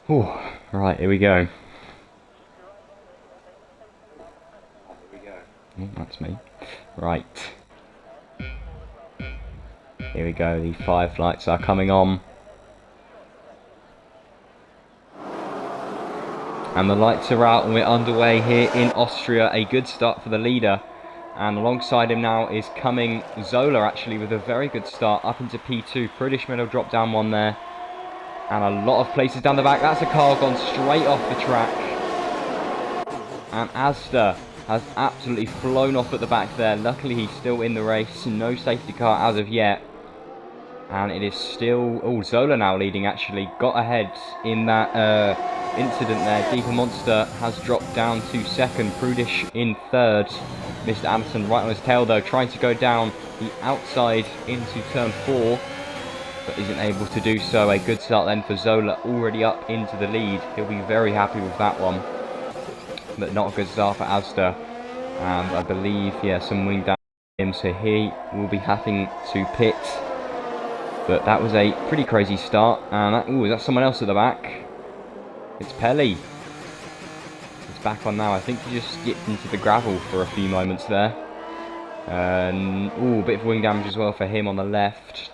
Oh, right, here we go. Oh, that's me. Right. Here we go, the 5 lights are coming on. And the lights are out and we're underway here in Austria. A good start for the leader. And alongside him now is coming Zola, actually, with a very good start up into P2. British medal drop down one there. And a lot of places down the back. That's a car gone straight off the track. And Asda has absolutely flown off at the back there. Luckily, he's still in the race. No safety car as of yet. And it is still... Oh, Zola now leading, actually. Got ahead in that incident there. Deeper Monster has dropped down to second. Prudish in third. Mr. Anderson right on his tail, though. Trying to go down the outside into turn 4. But isn't able to do so. A good start then for Zola. Already up into the lead. He'll be very happy with that one. But not a good start for Asda. And I believe, yeah, some wing down him. So he will be having to pit. But that was a pretty crazy start. And that, ooh, that's someone else at the back. It's Pelly. It's back on now. I think he just skipped into the gravel for a few moments there. And ooh, a bit of wing damage as well for him on the left.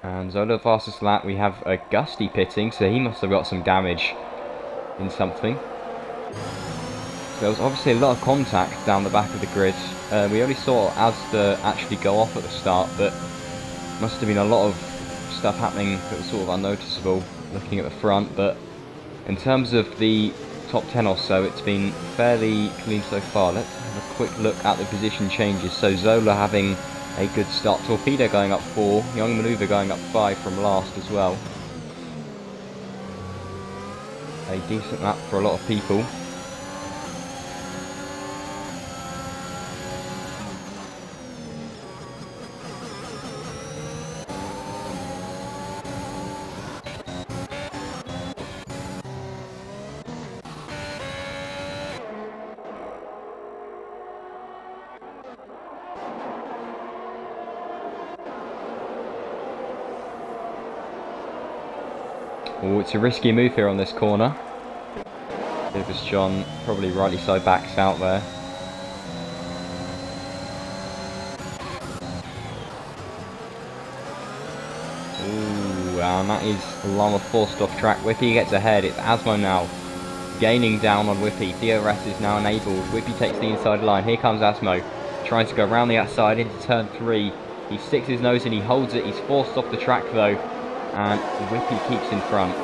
And Zola fastest lap. We have a Gusty pitting, so he must have got some damage in something. So there was obviously a lot of contact down the back of the grid. We only saw Asda actually go off at the start, but must have been a lot of stuff happening that was sort of unnoticeable looking at the front. But in terms of the top 10 or so, it's been fairly clean so far. Let's have a quick look at the position changes. So Zola having a good start. Torpedo going up 4. Young Maneuver going up 5 from last as well. A decent lap for a lot of people. Oh, it's a risky move here on this corner. Davis John probably rightly so backs out there. Ooh, and that is Lama forced off track. Whippy gets ahead. It's Asmo now gaining down on Whippy. Theo Rest is now enabled. Whippy takes the inside line. Here comes Asmo trying to go around the outside into turn 3. He sticks his nose in, he holds it. He's forced off the track though. And Whippy keeps in front.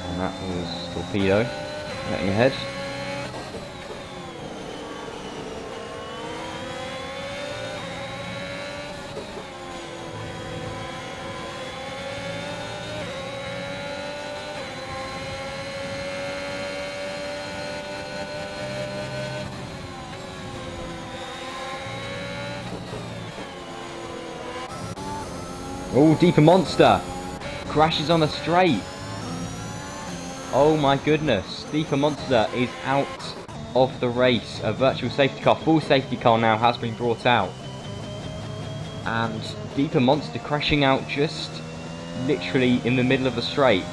And that was Torpedo getting ahead. Oh, Deeper Monster crashes on the straight. Oh my goodness, Deeper Monster is out of the race. A virtual safety car, full safety car now has been brought out. And Deeper Monster crashing out just literally in the middle of the straight.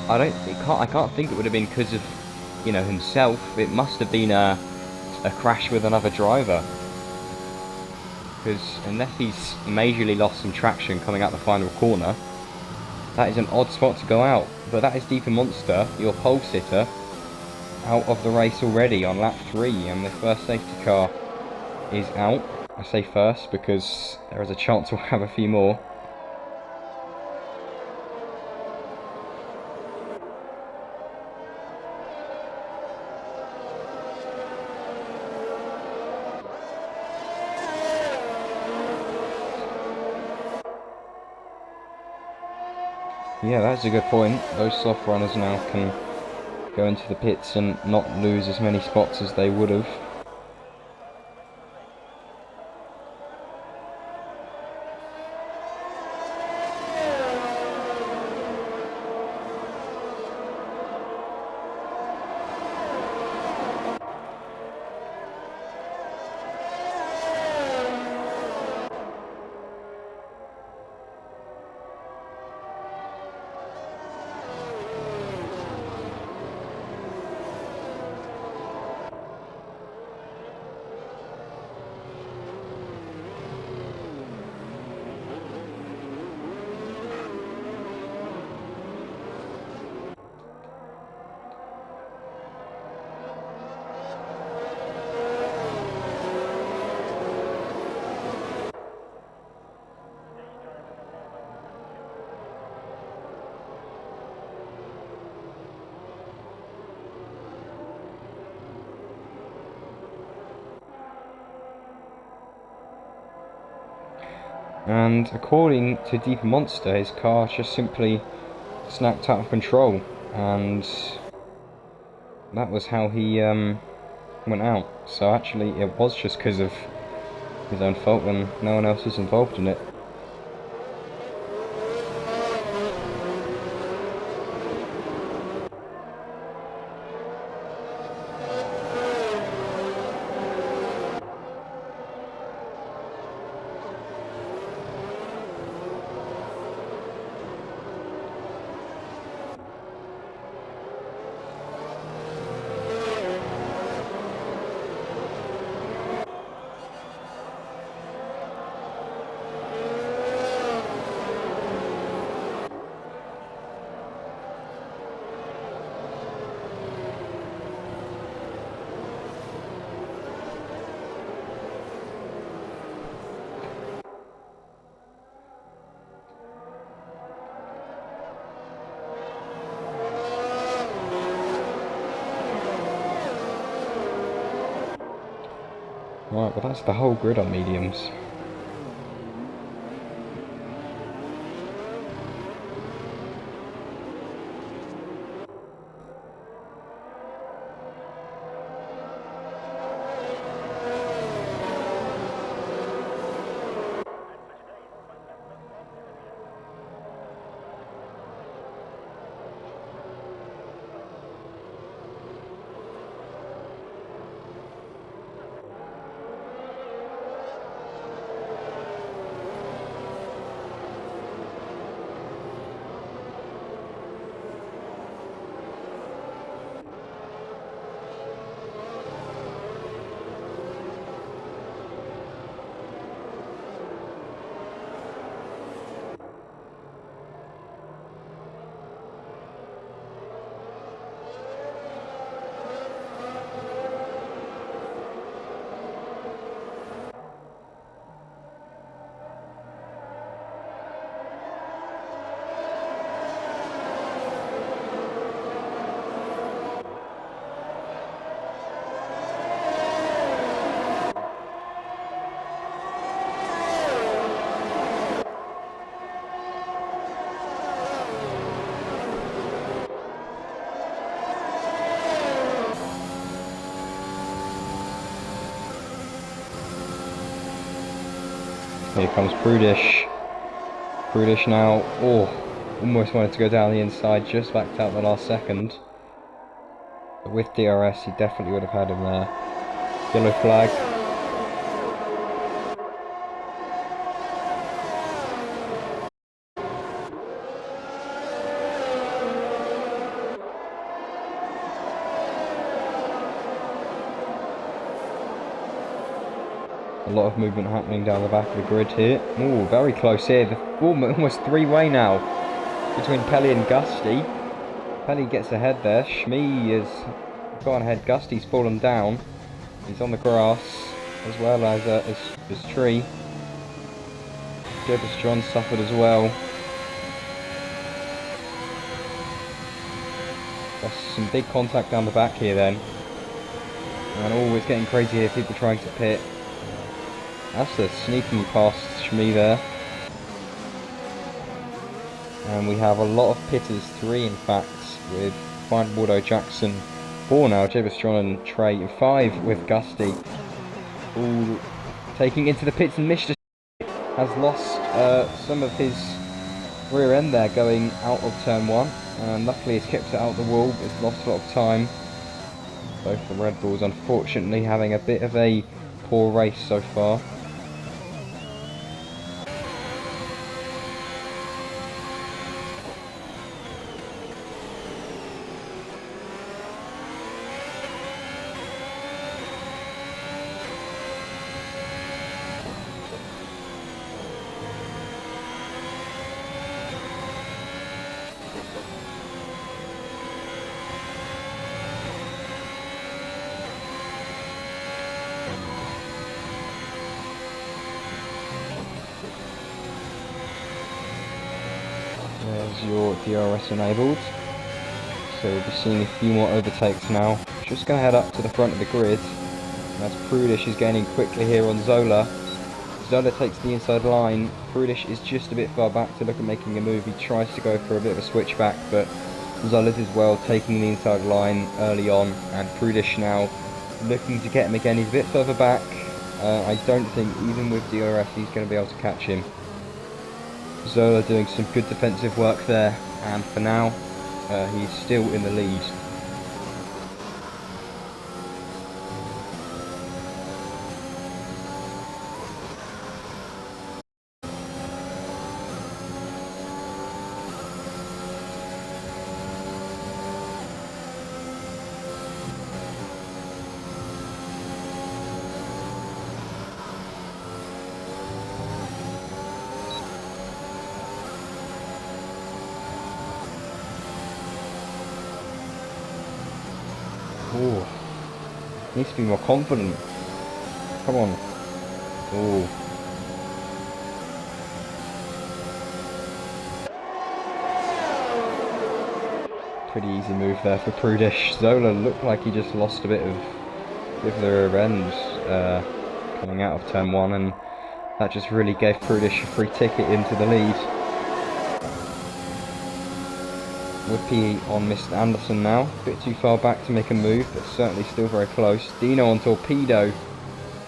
I can't think it would have been because of, you know, himself. It must have been a crash with another driver. Because unless he's majorly lost some traction coming out the final corner, that is an odd spot to go out. But that is Deeper Monster, your pole sitter, out of the race already on lap 3, and the first safety car is out. I say first because there is a chance we'll have a few more. Yeah, that's a good point. Those soft runners now can go into the pits and not lose as many spots as they would have. and according to Deeper Monster, his car just simply snapped out of control, and that was how he went out. So actually it was just because of his own fault and no one else was involved in it. Right, well that's the whole grid on mediums. Here comes Prudish. Prudish now, oh, almost wanted to go down the inside, just backed out the last second. But with DRS, he definitely would have had him there. Yellow flag. A lot of movement happening down the back of the grid here. Ooh, very close here. Almost three-way now between Pelly and Gusty. Pelly gets ahead there. Shmee has gone ahead. Gusty's fallen down. He's on the grass as well as Tree. Jebus John suffered as well. There's some big contact down the back here then. And always getting crazy here. People trying to pit. That's a sneaking past Shmee there. And we have a lot of pitters, 3 in fact, with 5 Waldo Jackson, 4 now, Jebus John and Trey, 5 with Gusty. All taking into the pits, and Mr. has lost some of his rear end there going out of turn 1. And luckily he's kept it out the wall, but he's lost a lot of time. Both the Red Bulls unfortunately having a bit of a poor race so far. There's your DRS enabled. So we'll be seeing a few more overtakes now. Just going to head up to the front of the grid. As Prudish is gaining quickly here on Zola. Zola takes the inside line. Prudish is just a bit far back to look at making a move. He tries to go for a bit of a switchback, but Zola as well taking the inside line early on, and Prudish now looking to get him again. He's a bit further back. I don't think, even with DRS, he's going to be able to catch him. Zola doing some good defensive work there, and for now, he's still in the lead. Oh, needs to be more confident. Come on. Oh. Pretty easy move there for Prudish. Zola looked like he just lost a bit of the rear end coming out of turn 1, and that just really gave Prudish a free ticket into the lead. Whippy on Mr. Anderson now, a bit too far back to make a move, but certainly still very close. Dino on Torpedo,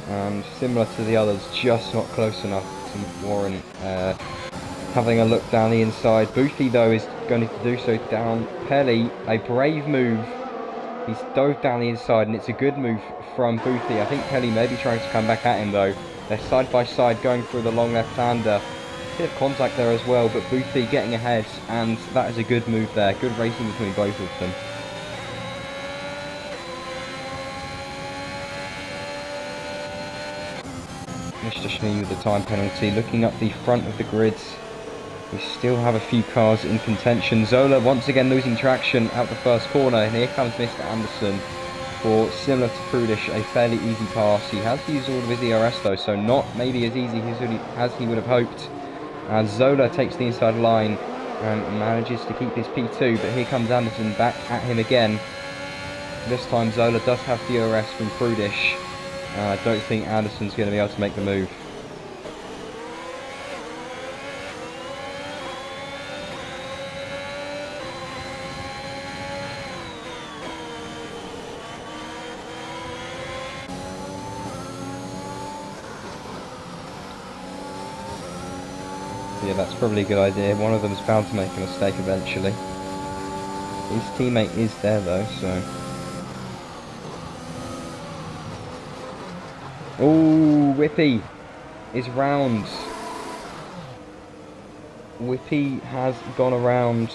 and similar to the others, just not close enough to warrant having a look down the inside. Boothie though is going to do so down Pelly, a brave move. He's dove down the inside, and it's a good move from Boothie. I think Pelly may be trying to come back at him though. They're side by side going through the long left-hander. Bit of contact there as well, but Boothie getting ahead, and that is a good move there. Good racing between both of them. Mr. Schnee with the time penalty. Looking up the front of the grids, we still have a few cars in contention. Zola once again losing traction out the first corner, and here comes Mr. Anderson for, similar to Prudish, a fairly easy pass. He has to use all of his ERS though, so not maybe as easy as he would have hoped. As Zola takes the inside line and manages to keep his P2, but here comes Anderson back at him again. This time Zola does have DRS from Prudish. I don't think Anderson's going to be able to make the move. Yeah, that's probably a good idea. One of them's bound to make a mistake eventually. His teammate is there though, so... Oh, Whippy is round. Whippy has gone around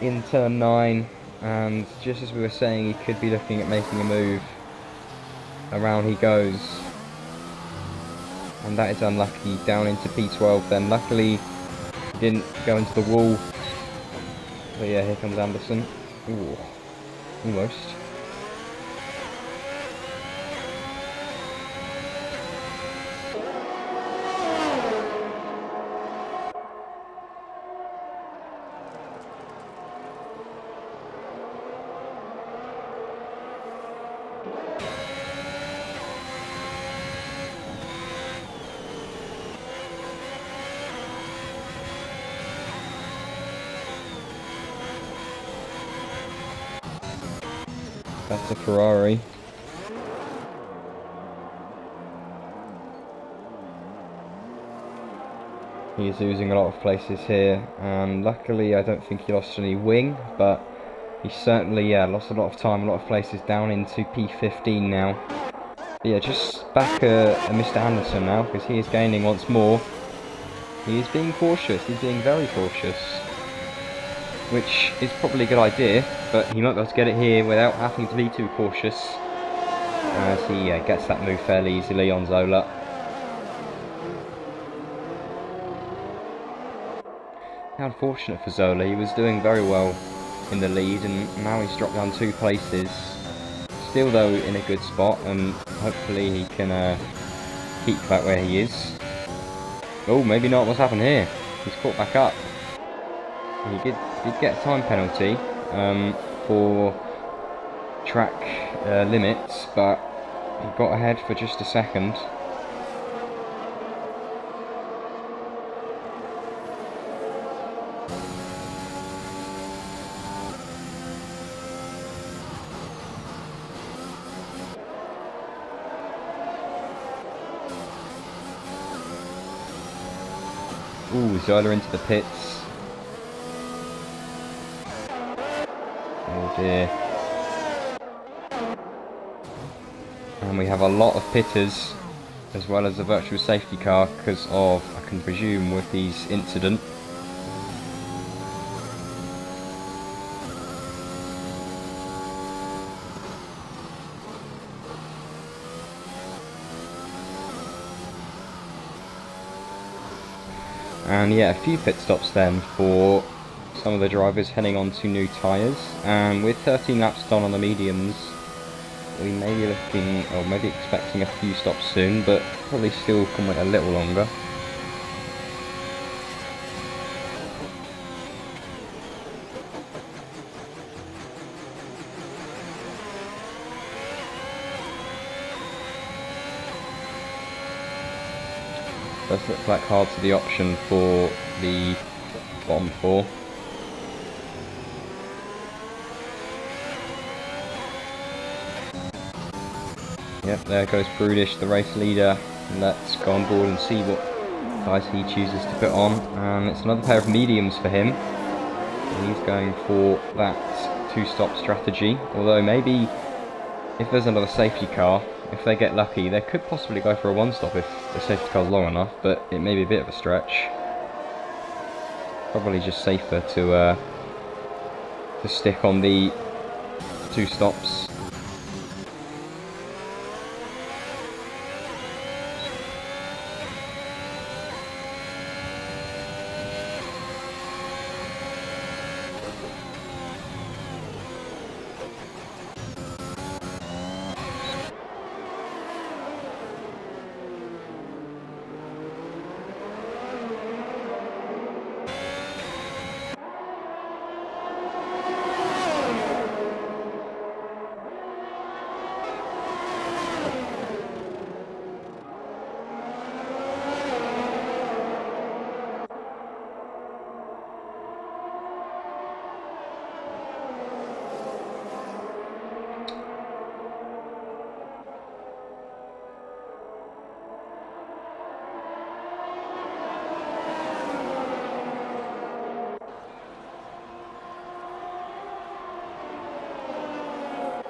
in turn 9, and just as we were saying, he could be looking at making a move. Around he goes. And that is unlucky, down into P12 then. Luckily, he didn't go into the wall. But yeah, here comes Anderson. Ooh, almost. That's a Ferrari. He's losing a lot of places here, and luckily I don't think he lost any wing, but he certainly lost a lot of time, a lot of places, down into P15 now. But yeah, just back Mr. Anderson now, because he is gaining once more. He is being cautious, he's being very cautious, which is probably a good idea, but he might be able to get it here without having to be too cautious, as he gets that move fairly easily on Zola. How unfortunate for Zola. He was doing very well in the lead, and now he's dropped down 2 places. Still though in a good spot, and hopefully he can keep back where he is. Oh, maybe not. What's happened here? He's caught back up. He did get a time penalty for track limits, but he got ahead for just a second. Ooh, Zola into the pits. Oh dear. And we have a lot of pitters, as well as a virtual safety car, because of, I can presume, with these incident. And yeah, a few pit stops then for some of the drivers heading on to new tyres. And with 13 laps done on the mediums, we may be looking, or maybe expecting a few stops soon, but probably still can wait a little longer. Does look like hard to the option for the bottom four. Yep, there goes Prudish, the race leader. Let's go on board and see what tyres he chooses to put on. And it's another pair of mediums for him. And he's going for that two-stop strategy. Although maybe if there's another safety car, if they get lucky, they could possibly go for a one-stop if the safety car's long enough, but it may be a bit of a stretch. Probably just safer to stick on the two stops.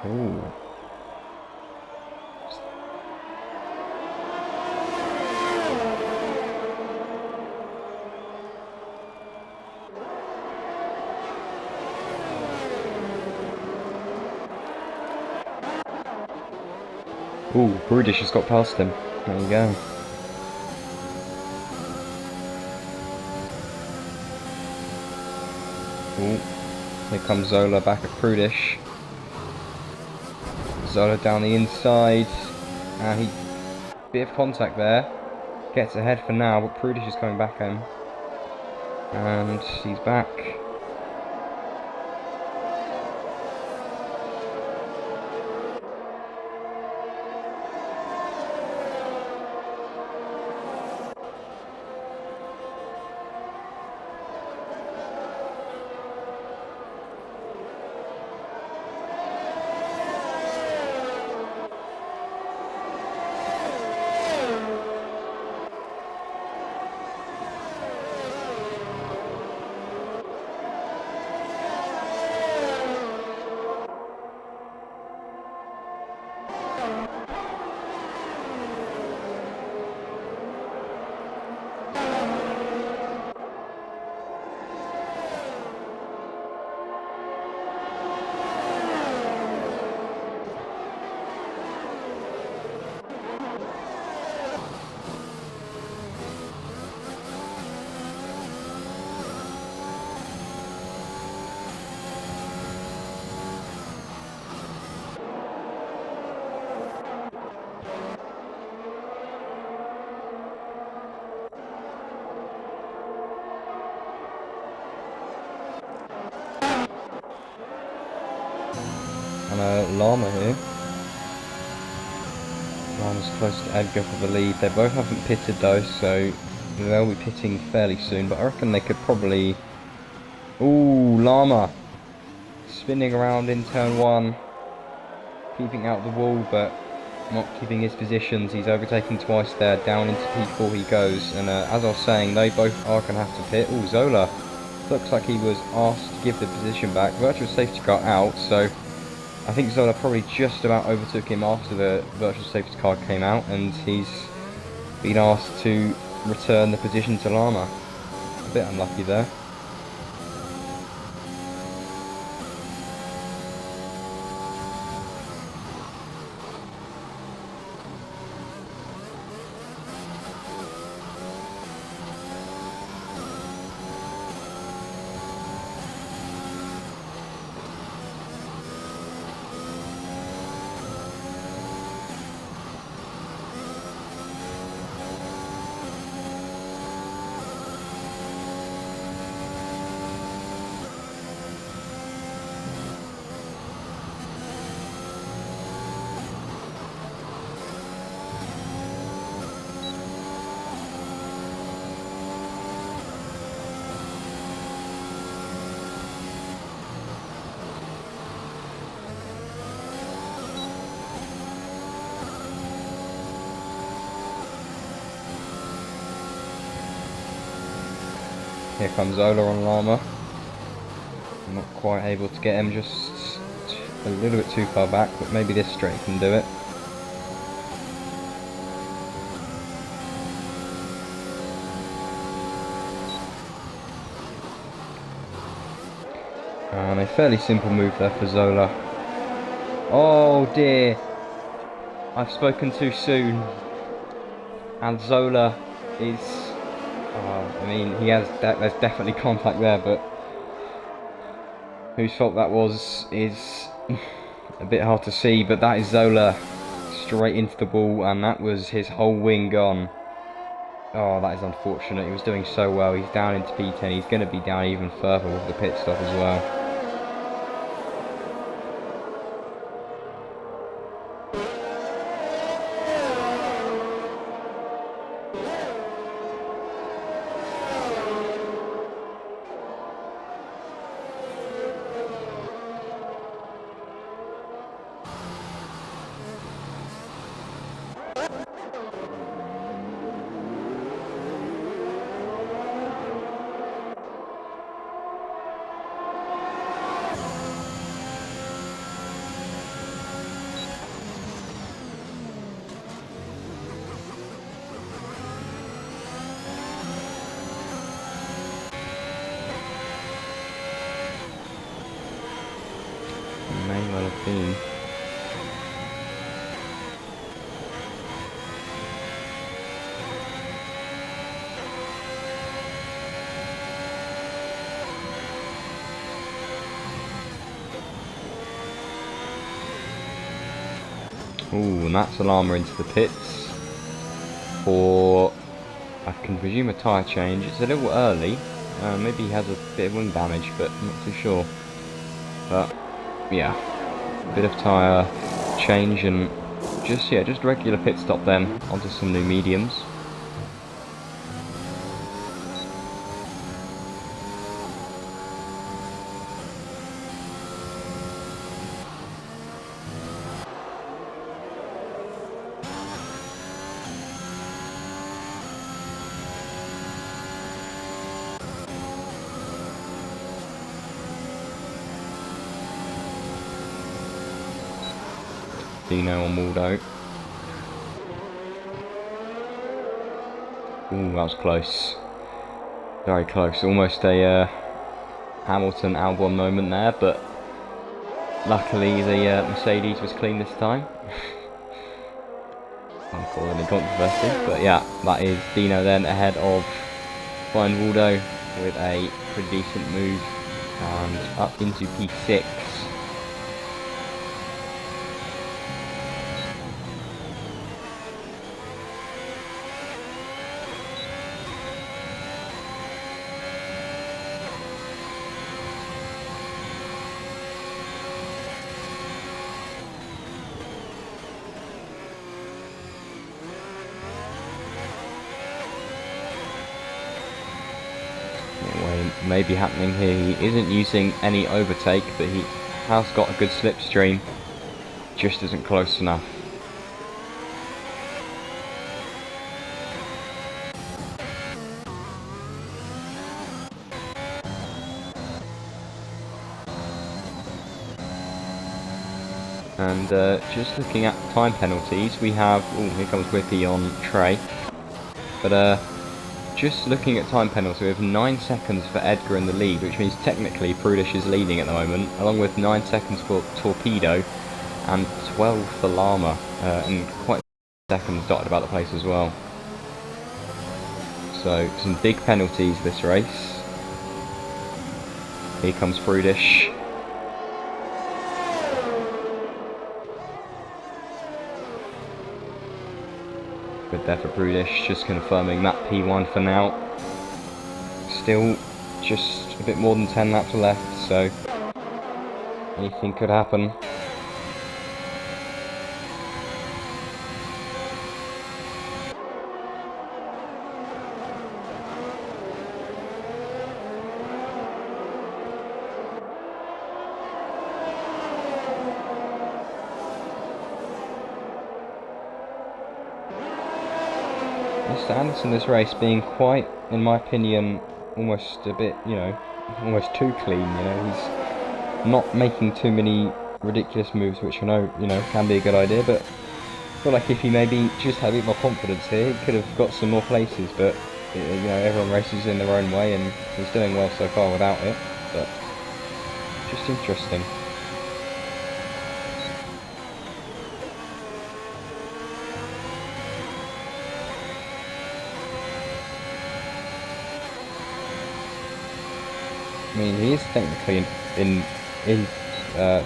Ooh. Ooh, Prudish has got past him. There you go. Ooh. Here comes Zola back at Prudish. Zola down the inside. Bit of contact there. Gets ahead for now, but Prudish is coming back home. And he's back. And Llama here. Llama's close to Edgar for the lead. They both haven't pitted though, so they'll be pitting fairly soon. But I reckon they could probably... Ooh, Llama! Spinning around in turn one. Keeping out the wall, but not keeping his positions. He's overtaken twice there, down into P4 he goes, and as I was saying, they both are going to have to pit. Oh, Zola, looks like he was asked to give the position back. Virtual safety car out, so I think Zola probably just about overtook him after the virtual safety car came out, and he's been asked to return the position to Lama. A bit unlucky there. Here comes Zola on Lama. Not quite able to get him, just a little bit too far back, but maybe this straight can do it. And a fairly simple move there for Zola. Oh dear, I've spoken too soon. And Zola is, I mean, there's definitely contact there, but whose fault that was is a bit hard to see. But that is Zola straight into the ball, and that was his whole wing gone. Oh, that is unfortunate. He was doing so well. He's down into P10. He's going to be down even further with the pit stop as well. May well have been. Ooh, and that's a Llama into the pits for, I can presume, a tyre change. It's a little early. Maybe he has a bit of wing damage, but I'm not too sure. But yeah, a bit of tyre change and just regular pit stop then onto some new mediums. Dino on Waldo. Ooh, that was close. Very close. Almost a Hamilton Albon moment there, but luckily the Mercedes was clean this time. Can't call any controversy, but yeah, that is Dino then ahead of Brian Waldo with a pretty decent move and up into P6. May be happening here. He isn't using any overtake, but he has got a good slipstream. Just isn't close enough. And just looking at time penalties, we have... Oh, here comes Whippy on Trey. But just looking at time penalty, we have 9 seconds for Edgar in the lead, which means technically Prudish is leading at the moment, along with 9 seconds for Torpedo and 12 for Llama, and quite a few seconds dotted about the place as well. So some big penalties this race. Here comes Prudish. Good there for Prudish, just confirming that P1 for now. Still just a bit more than 10 laps left, so anything could happen. Mr. Anderson this race being quite, in my opinion, almost a bit, almost too clean, he's not making too many ridiculous moves, which I know, can be a good idea, but I feel like if he maybe just had a bit more confidence here, he could have got some more places, but, everyone races in their own way, and he's doing well so far without it, but just interesting. I mean, he is technically in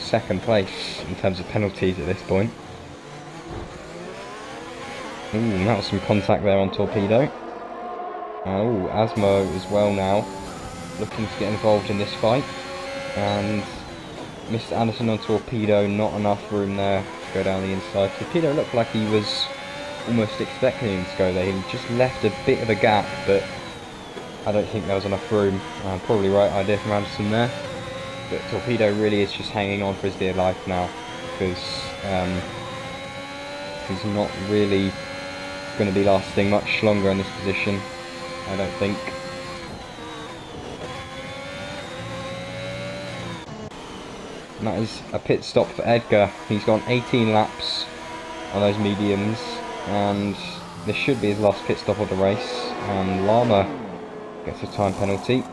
second place in terms of penalties at this point. Ooh, and that was some contact there on Torpedo. And Asmo as well now, looking to get involved in this fight. And Mr. Anderson on Torpedo, not enough room there to go down the inside. Torpedo looked like he was almost expecting him to go there. He just left a bit of a gap, but I don't think there was enough room. Probably right idea from Anderson there. But Torpedo really is just hanging on for his dear life now, because he's not really going to be lasting much longer in this position, I don't think. And that is a pit stop for Edgar. He's gone 18 laps on those mediums, and this should be his last pit stop of the race. And Llama gets a time penalty.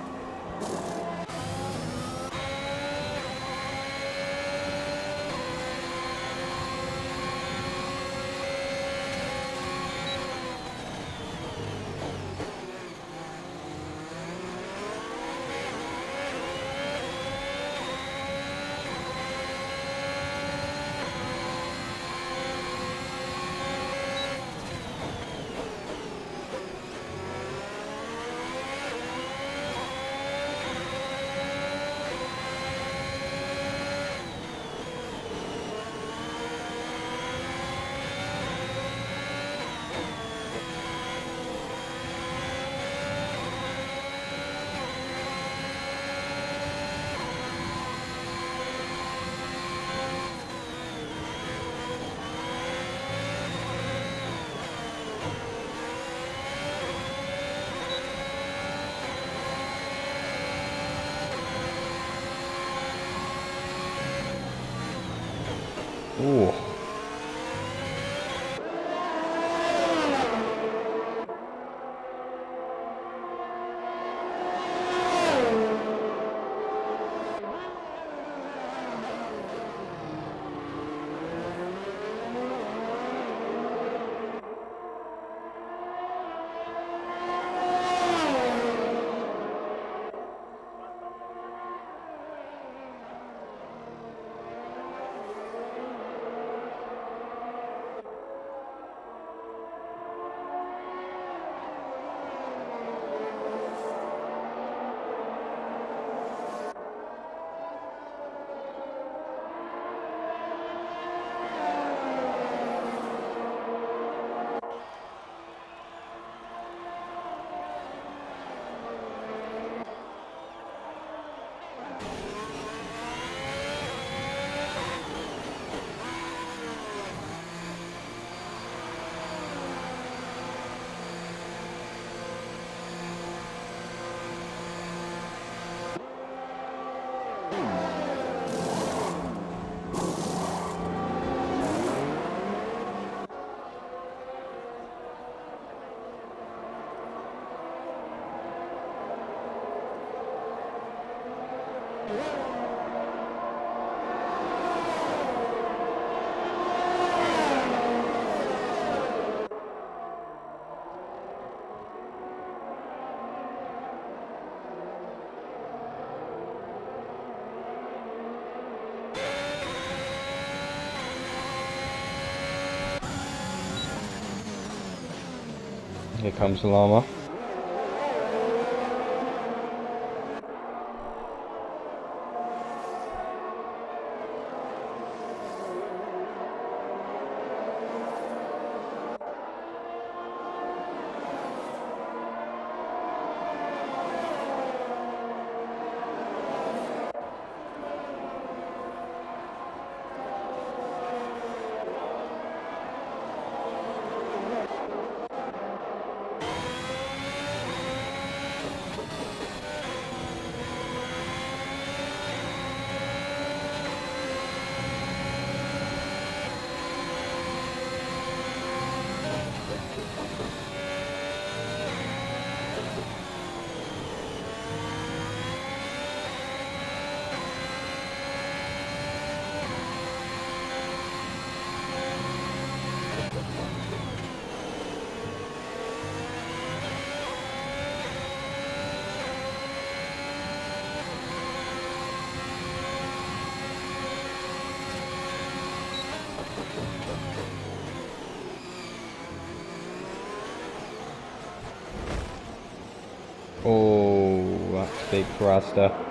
Ooh. Here comes the llama. Oh, that's big for Asda.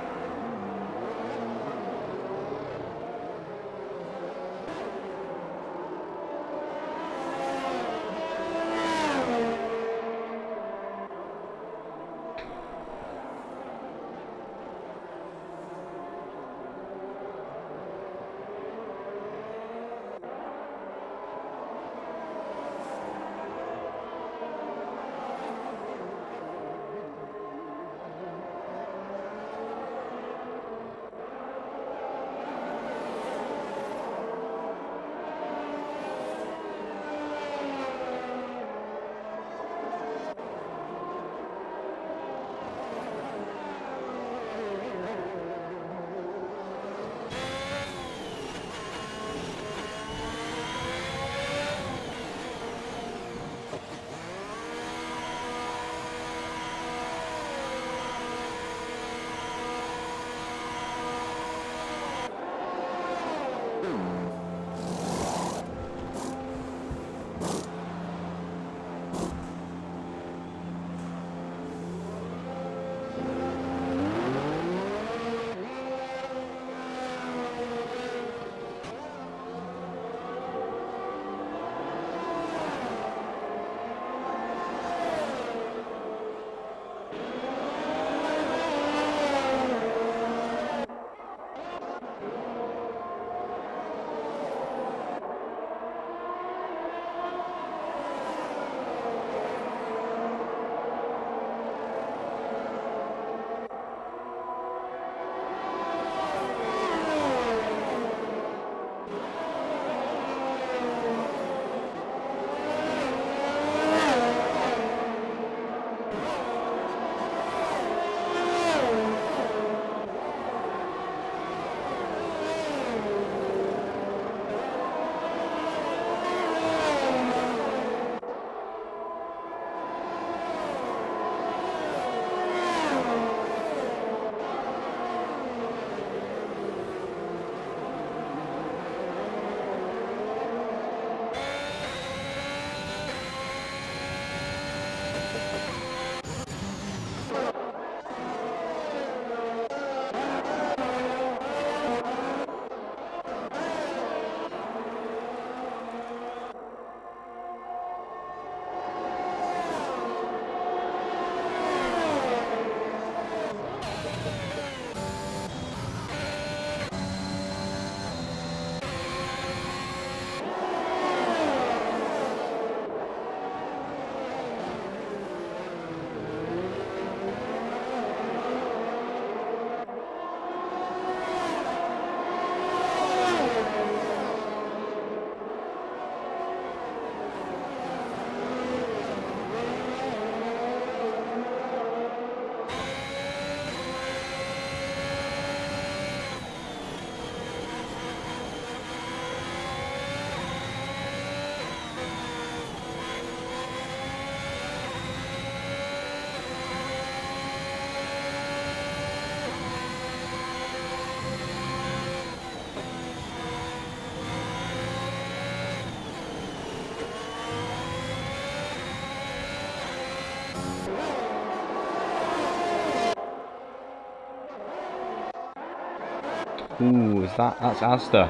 Ooh, that's Asda.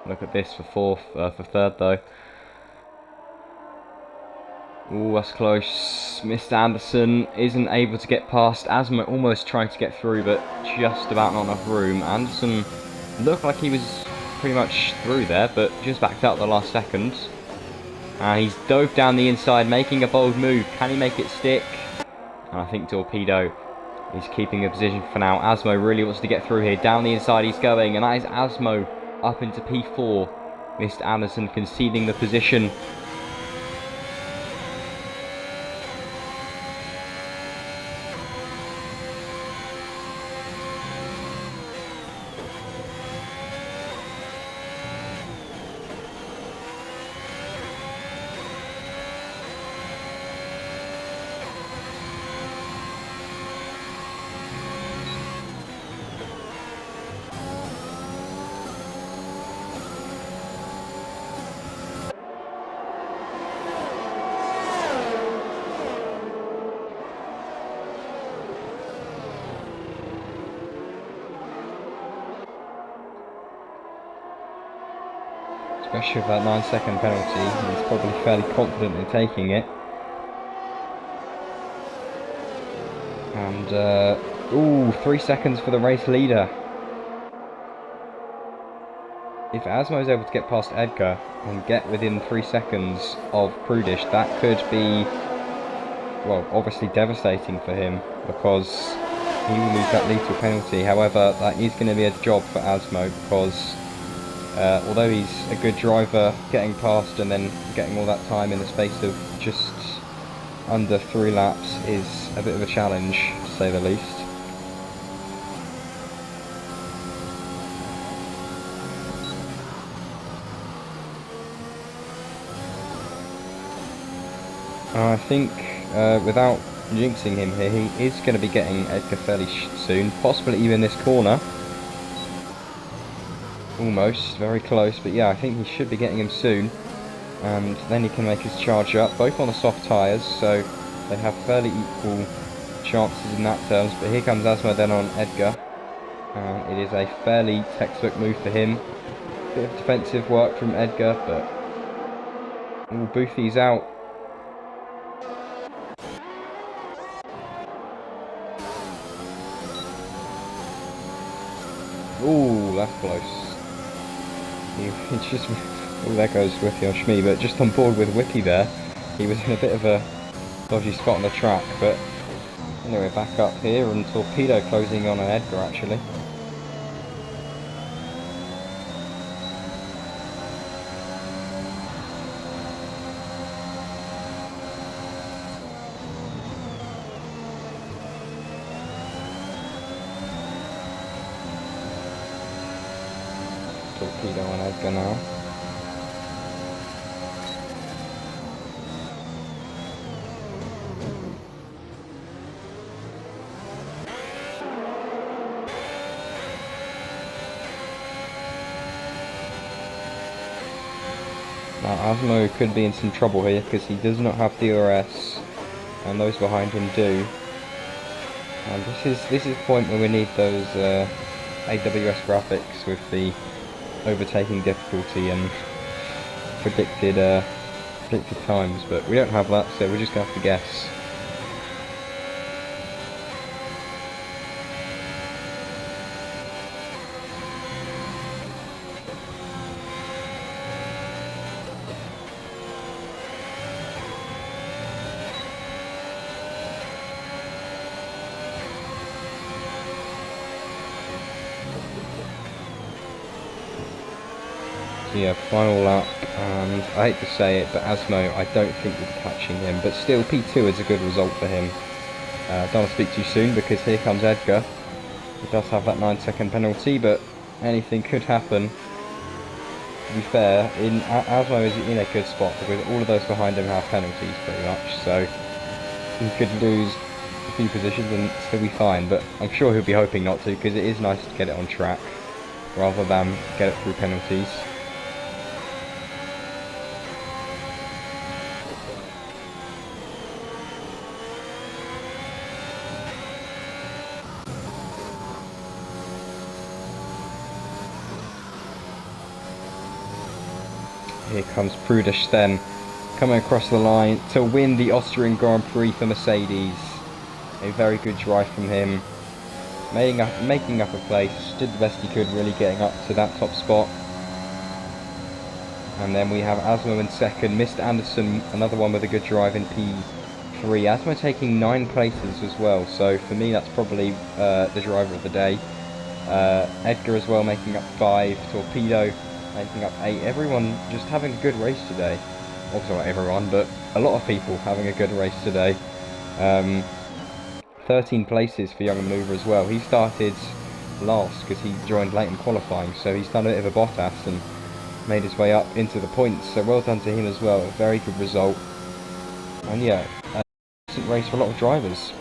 Look at this for third though. Ooh, that's close. Mr. Anderson isn't able to get past. Asmo almost trying to get through, but just about not enough room. Anderson looked like he was pretty much through there, but just backed out the last second. And he's dove down the inside, making a bold move. Can he make it stick? And I think Torpedo is keeping a position for now. Asmo really wants to get through here. Down the inside he's going, and that is Asmo up into P4. Mr. Anderson conceding the position. Especially with that 9-second penalty, he's probably fairly confident in taking it. And, ooh, 3 seconds for the race leader. If Asmo is able to get past Edgar and get within 3 seconds of Prudish, that could be, well, obviously devastating for him, because he will lose that lead to a penalty. However, that is going to be a job for Asmo, because although he's a good driver, getting past and then getting all that time in the space of just under 3 laps is a bit of a challenge, to say the least. I think, without jinxing him here, he is going to be getting Edgar fairly soon, possibly even this corner. Almost, very close, but yeah, I think he should be getting him soon. And then he can make his charge up, both on the soft tyres, so they have fairly equal chances in that terms. But here comes Asmo then on Edgar. It is a fairly textbook move for him. Bit of defensive work from Edgar, but ooh, Boothy's out. Ooh, that's close. It's just, oh, there goes Wiki on Shmee, but just on board with Wiki there. He was in a bit of a dodgy spot on the track, but anyway, back up here, and Torpedo closing on an Edgar actually. Torpedo on Edgar now. Now Asmo could be in some trouble here because he does not have DRS and those behind him do. And this is the point where we need those AWS graphics with the overtaking difficulty and predicted times, but we don't have that, so we're just gonna have to guess. Yeah, final lap, and I hate to say it, but Asmo, I don't think we'll be catching him, but still P2 is a good result for him. Don't want to speak too soon because here comes Edgar. He does have that 9-second penalty, but anything could happen. To be fair, Asmo is in a good spot because all of those behind him have penalties pretty much, so he could lose a few positions and still be fine, but I'm sure he'll be hoping not to because it is nice to get it on track rather than get it through penalties. here comes Prudish then, coming across the line to win the Austrian Grand Prix for Mercedes. A very good drive from him, making up a place, did the best he could really, getting up to that top spot. And then we have Asmo in second, Mr. Anderson, another one with a good drive in P3. Asmo taking 9 places as well, so for me that's probably the driver of the day. Edgar as well making up 5, Torpedo making up 8. Everyone just having a good race today. Obviously not everyone, but a lot of people having a good race today. 13 places for Young Maneuver as well. He started last because he joined late in qualifying, so he's done a bit of a Bottas and made his way up into the points, so well done to him as well. A very good result, and yeah, a decent race for a lot of drivers.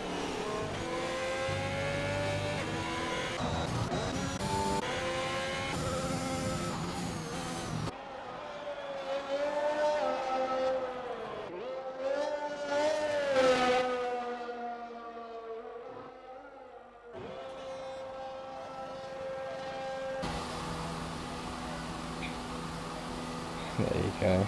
There you go.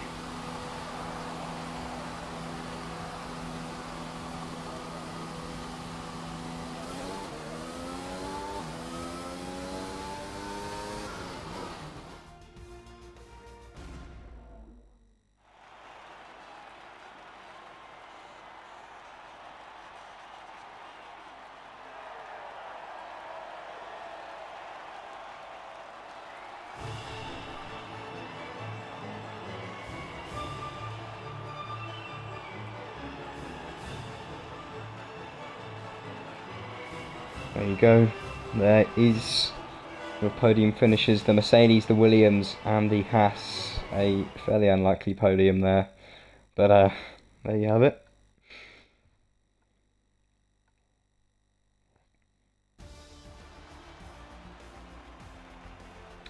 There you go. There is your podium finishes. The Mercedes, the Williams and the Haas. A fairly unlikely podium there. But there you have it.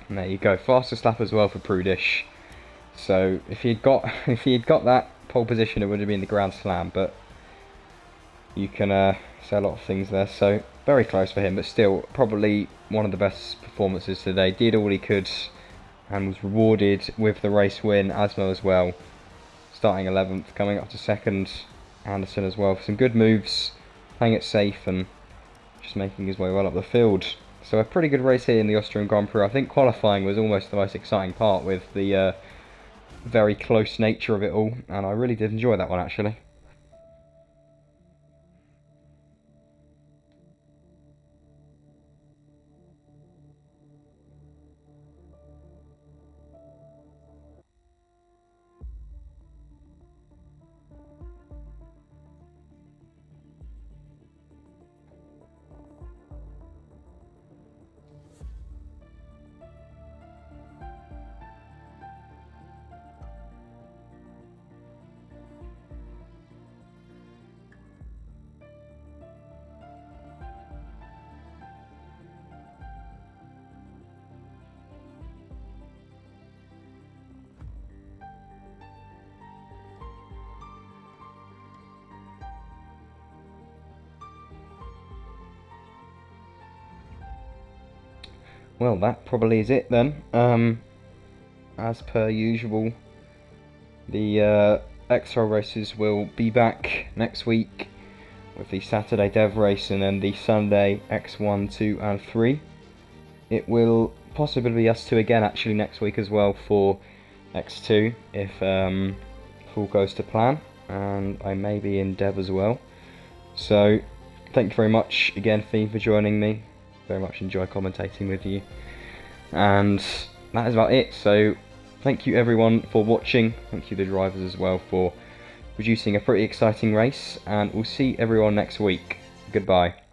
And there you go. Fastest lap as well for Prudish. So if he had got that pole position, it would have been the Grand Slam, but you can say a lot of things there, so very close for him, but still probably one of the best performances today. Did all he could and was rewarded with the race win. Asmo as well, starting 11th, coming up to 2nd. Anderson as well for some good moves, playing it safe and just making his way well up the field. So a pretty good race here in the Austrian Grand Prix. I think qualifying was almost the most exciting part with the very close nature of it all, and I really did enjoy that one actually. Well, that probably is it then. As per usual, the XRL races will be back next week with the Saturday Dev race and then the Sunday X1, 2 and 3. It will possibly be us two again actually next week as well for X2 if all goes to plan, and I may be in Dev as well. So thank you very much again, Fee, for joining me. Very much enjoy commentating with you, and that is about it. So thank you everyone for watching, thank you the drivers as well for producing a pretty exciting race, and we'll see everyone next week. Goodbye.